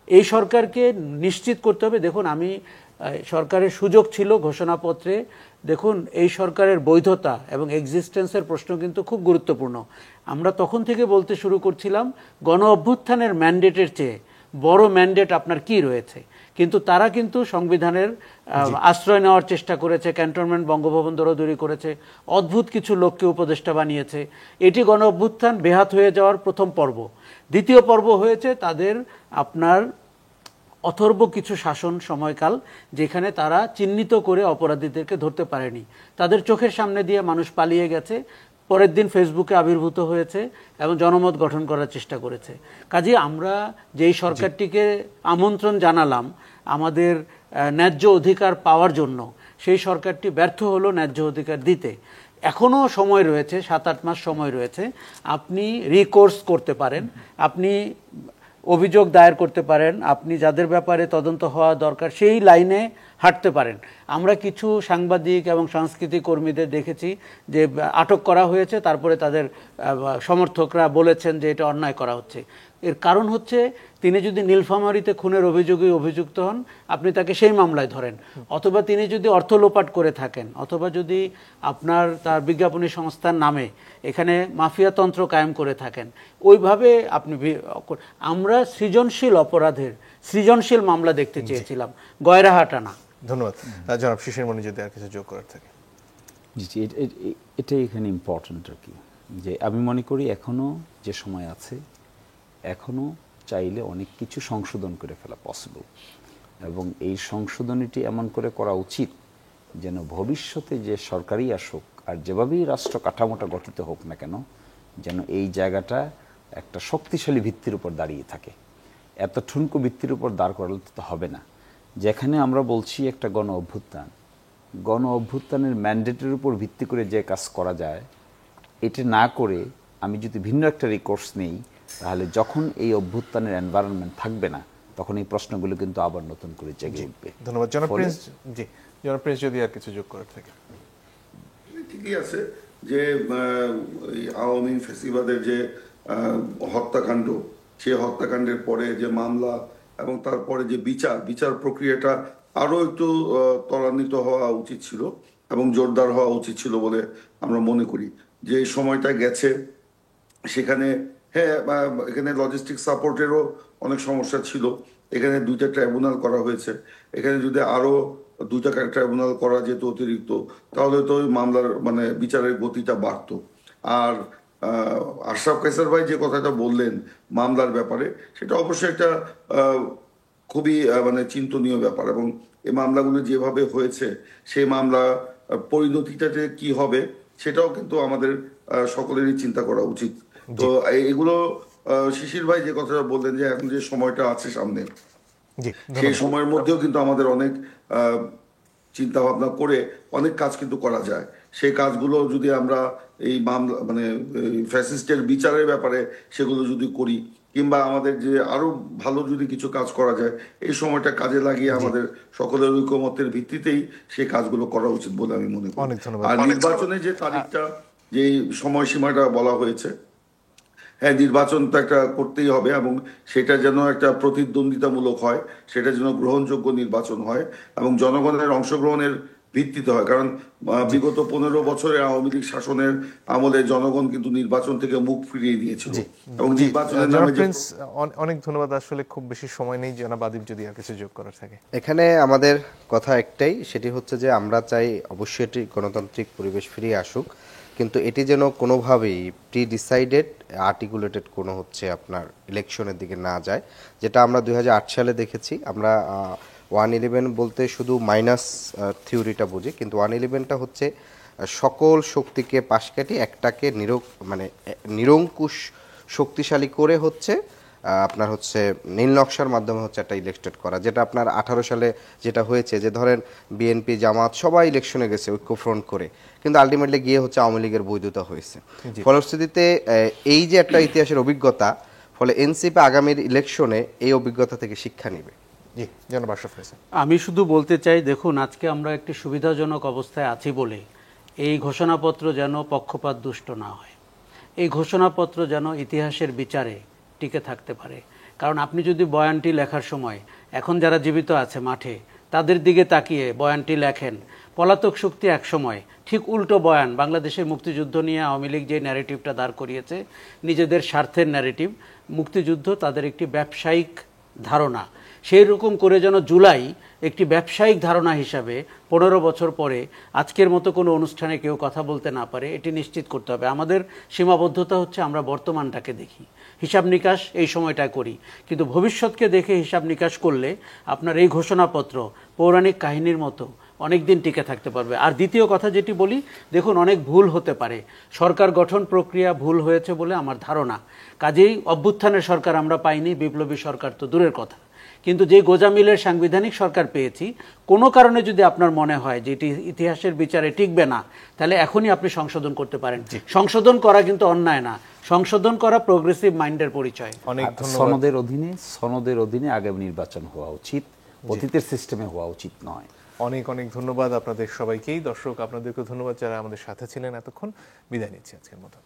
এই সরকারকে নিশ্চিত করতে হবে। দেখুন, আমি সরকারের সুযোগ ছিল ঘোষণাপত্রে, দেখুন এই সরকারের বৈধতা এবং এক্সিস্টেন্সের প্রশ্ন কিন্তু খুব গুরুত্বপূর্ণ। আমরা তখন থেকে বলতে শুরু করছিলাম গণ অভ্যুত্থানের ম্যান্ডেটের চেয়ে বড় ম্যান্ডেট আপনার কি রয়েছে। কিন্তু তারা কিন্তু সংবিধানের আশ্রয় নেওয়ার চেষ্টা করেছে, ক্যান্টনমেন্ট বঙ্গভবন দৌড়াদৌড়ি করেছে, অদ্ভুত কিছু লোককে উপদেষ্টা বানিয়েছে। এটি গণ অভ্যুত্থান বেহাত হয়ে যাওয়ার প্রথম পর্ব। দ্বিতীয় পর্ব হয়েছে তাদের আপনার অথর্ব কিছু শাসন সময়কাল, যেখানে তারা চিহ্নিত করে অপরাধীদেরকে ধরতে পারেনি। তাদের চোখের সামনে দিয়ে মানুষ পালিয়ে গেছে, পরের দিন ফেসবুকে আবির্ভূত হয়েছে এবং জনমত গঠন করার চেষ্টা করেছে। কাজে আমরা যেই সরকারটিকে আমন্ত্রণ জানালাম আমাদের ন্যায্য অধিকার পাওয়ার জন্য, সেই সরকারটি ব্যর্থ হলো ন্যায্য অধিকার দিতে। এখনও সময় রয়েছে, 7-8 মাস সময় রয়েছে। আপনি রিকোর্স করতে পারেন, আপনি অভিযোগ দায়ের করতে পারেন, আপনি যাদের ব্যাপারে তদন্ত হওয়া দরকার সেই লাইনে হাঁটতে পারেন। আমরা কিছু সাংবাদিক এবং সাংস্কৃতিক কর্মীদের দেখেছি যে আটক করা হয়েছে, তারপরে তাদের সমর্থকরা বলেছেন যে এটা অন্যায় করা হচ্ছে। এর কারণ হচ্ছে তিনি যদি নীলফামারীতে খুনের অভিযোগে অভিযুক্ত হন, আপনি তাকে সেই মামলায় ধরেন, অথবা তিনি যদি অর্থ লোপাট করে থাকেন, অথবা যদি আপনার তার বিজ্ঞাপনী সংস্থার নামে এখানে মাফিয়াতন্ত্র কায়েম করে থাকেন, ওইভাবে আপনি আমরা সৃজনশীল অপরাধের সৃজনশীল মামলা দেখতে চেয়েছিলাম, গয়রাহাটা না। ধন্যবাদ। জনাব শিশির মনি, যদি আর কিছু যোগ করার থাকে। জি, এটাই এখানে ইম্পর্টেন্ট আর কি, যে আমি মনে করি এখনো যে সময় আছে, এখনো চাইলে অনেক কিছু সংশোধন করে ফেলা পসিবল, এবং এই সংশোধনীটি এমন করে করা উচিত যেন ভবিষ্যতে যে সরকারই আসুক আর যেভাবেই রাষ্ট্র কাঠামোটা গঠিত হোক না কেন, যেন এই জায়গাটা একটা শক্তিশালী ভিত্তির উপর দাঁড়িয়ে থাকে। এত ঠুনকো ভিত্তির উপর দাঁড় করালে তো হবে না। যেখানে আমরা বলছি একটা গণ অভ্যুত্থানের ম্যান্ডেটের উপর ভিত্তি করে যে কাজ করা যায়, এটা না করে আমি যদি ভিন্ন একটা রিকোর্স নেই, তাহলে যখন এই অভ্যুত্থানের এনভায়রনমেন্ট থাকবে না, তখন এই প্রশ্নগুলো কিন্তু আবার নতুন করে জেগে উঠবে। ধন্যবাদ। জনাব প্রিন্স, জি জনাব প্রিন্স, যদি আর কিছু যোগ করার থাকে। ঠিকই আছে যে আওয়ামী ফ্যাসিবাদের যে হত্যাকাণ্ড, সেই হত্যাকাণ্ডের পরে যে মামলা এবং তারপরে যে বিচার প্রক্রিয়াটা আরো একটু ত্বরান্বিত হওয়া উচিত ছিল এবং জোরদার হওয়া উচিত ছিল বলে আমরা মনে করি। যে সময়টা গেছে সেখানে এখানে লজিস্টিক সাপোর্টেরও অনেক সমস্যা ছিল। এখানে 2টা ট্রাইব্যুনাল করা হয়েছে, এখানে যদি আরো 2টা ট্রাইব্যুনাল করা যেত অতিরিক্ত, তাহলে তো ওই মামলার বিচারের গতিটা বাড়তো। আর আশরাফ কায়সার ভাই যে কথাটা বললেন মামলার ব্যাপারে, সেটা অবশ্যই একটা খুবই চিন্তনীয় ব্যাপার, এবং এই মামলাগুলো যেভাবে হয়েছে সেই মামলা পরিণতিটাতে কি হবে সেটাও কিন্তু আমাদের সকলেরই চিন্তা করা উচিত। তো এগুলো শিশির ভাই যে কথাটা বললেন যে এখন যে সময়টা আছে সামনে, সেই সময়ের মধ্যেও কিন্তু আমাদের অনেক চিন্তা ভাবনা করে অনেক কাজ কিন্তু করা যায়। সেই কাজগুলো যদি আমরা এই মামলা ফ্যাসিস্টের বিচারের ব্যাপারে সেগুলো যদি করি, কিংবা আমাদের যে আরো ভালো যদি কিছু কাজ করা যায়, এই সময়টা কাজে লাগিয়ে আমাদের সকলের ঐকমত্যের ভিত্তিতেই সেই কাজগুলো করা উচিত বলে আমি মনে করি। আর নির্বাচনের যে তারিখটা, যে সময়সীমাটা বলা হয়েছে, হ্যাঁ নির্বাচন তো একটা করতেই হবে, এবং সেটা যেন একটা প্রতিদ্বন্দ্বিতামূলক হয়, সেটা যেন গ্রহণযোগ্য নির্বাচন হয় এবং জনগণের অংশগ্রহণের ভিত্তিতে হয়, কারণ বিগত 15 বছরের আওয়ামী লীগ শাসনের আমলে জনগণ কিন্তু নির্বাচন থেকে মুখ ফিরিয়ে দিয়েছিল এবং নির্বাচনের জনাব নামে যে প্রিন্স, অনেক ধন্যবাদ। আসলে খুব বেশি সময় নেই, জনাব আদিব যদি আর কিছু যোগ করার থাকে। এখানে আমাদের কথা একটাই, সেটি হচ্ছে যে আমরা চাই অবশ্যই এটি গণতান্ত্রিক পরিবেশ ফিরিয়ে আসুক, কিন্তু এটি যেন কোনোভাবেই প্রি ডিসাইডেড আর্টিকুলেটেড কোনো হচ্ছে আপনার ইলেকশনের দিকে না যায়, যেটা আমরা 2008 সালে দেখেছি। আমরা 111 বলতে শুধু মাইনাস থিওরিটা বুঝি, কিন্তু 111টা হচ্ছে সকল শক্তিকে পাশ কাটিয়ে একটাকে নিরঙ্কুশ শক্তিশালী করে হচ্ছে আপনার হচ্ছে নীল নকশার মাধ্যমে হচ্ছে একটা ইলেকটেড করা, যেটা আপনার 18 সালে যেটা হয়েছে, যে ধরেন বিএনপি জামাত সবাই ইলেকশনে গেছে ঐক্যফ্রন্ট করে, কিন্তু আলটিমেটলি গিয়ে হচ্ছে আওয়ামী লীগের বৈধতা হয়েছে। ফলশ্রুতিতে এই যে একটা ইতিহাসের অভিজ্ঞতা, ফলে এনসিপি আগামীর ইলেকশনে এই অভিজ্ঞতা থেকে শিক্ষা নেবে। জি, জনাব আশরাফ হোসেন। আমি শুধু বলতে চাই, দেখুন আজকে আমরা একটি সুবিধাজনক অবস্থায় আছি বলে এই ঘোষণাপত্র যেন পক্ষপাত দুষ্ট না হয়, এই ঘোষণাপত্র যেন ইতিহাসের বিচারে টিকে থাকতে পারে। কারণ আপনি যদি বয়ানটি লেখার সময় এখন যারা জীবিত আছে মাঠে তাদের দিকে তাকিয়ে বয়ানটি লেখেন, পলাতক শক্তি একসময় ঠিক উল্টো বয়ান, বাংলাদেশের মুক্তিযুদ্ধ নিয়ে আওয়ামী লীগ যে ন্যারেটিভটা দাঁড় করিয়েছে, নিজেদের স্বার্থের ন্যারেটিভ, মুক্তিযুদ্ধ তাদের একটি ব্যবসায়িক ধারণা, সেই রকম করে যেন জুলাই একটি ব্যবসায়িক ধারণা হিসাবে 15 বছর পরে আজকের মতো কোনো অনুষ্ঠানে কেউ কথা বলতে না পারে, এটি নিশ্চিত করতে হবে। আমাদের সীমাবদ্ধতা হচ্ছে আমরা বর্তমানটাকে দেখি, হিসাব নিকাশ এই সময়টায় করি, কিন্তু ভবিষ্যৎকে দেখে হিসাব নিকাশ করলে আপনার এই ঘোষণাপত্র পৌরাণিক কাহিনীর মতো অনেক দিন টিকে থাকতে পারবে। আর দ্বিতীয় কথা যেটি বলি, দেখুন অনেক ভুল হতে পারে, সরকার গঠন প্রক্রিয়া ভুল হয়েছে বলে আমার ধারণা, কাজেই অভ্যুত্থানের সরকার আমরা পাইনি, বিপ্লবী সরকার তো দূরের কথা, কিন্তু যে গোজামিলের সাংবিধানিক সরকার পেয়েছি, কোনো কারণে যদি আপনার মনে হয় যে এটি ইতিহাসের বিচারে টিকবে না, তাহলে এখনই আপনি সংশোধন করতে পারেন। সংশোধন করা কিন্তু অন্যায় না, সংশোধন করা প্রোগ্রেসিভ মাইন্ডের পরিচয়। অনেক ধন্যবাদ। সনদের অধীনে আগামী নির্বাচন হওয়া উচিত, অতীতের সিস্টেমে হওয়া উচিত নয়। অনেক অনেক ধন্যবাদ আপনাদের সবাইকেই। দর্শক, আপনাদেরকে ধন্যবাদ যারা আমাদের সাথে ছিলেন এতক্ষণ। বিদায় নিচ্ছি আজকের মতো।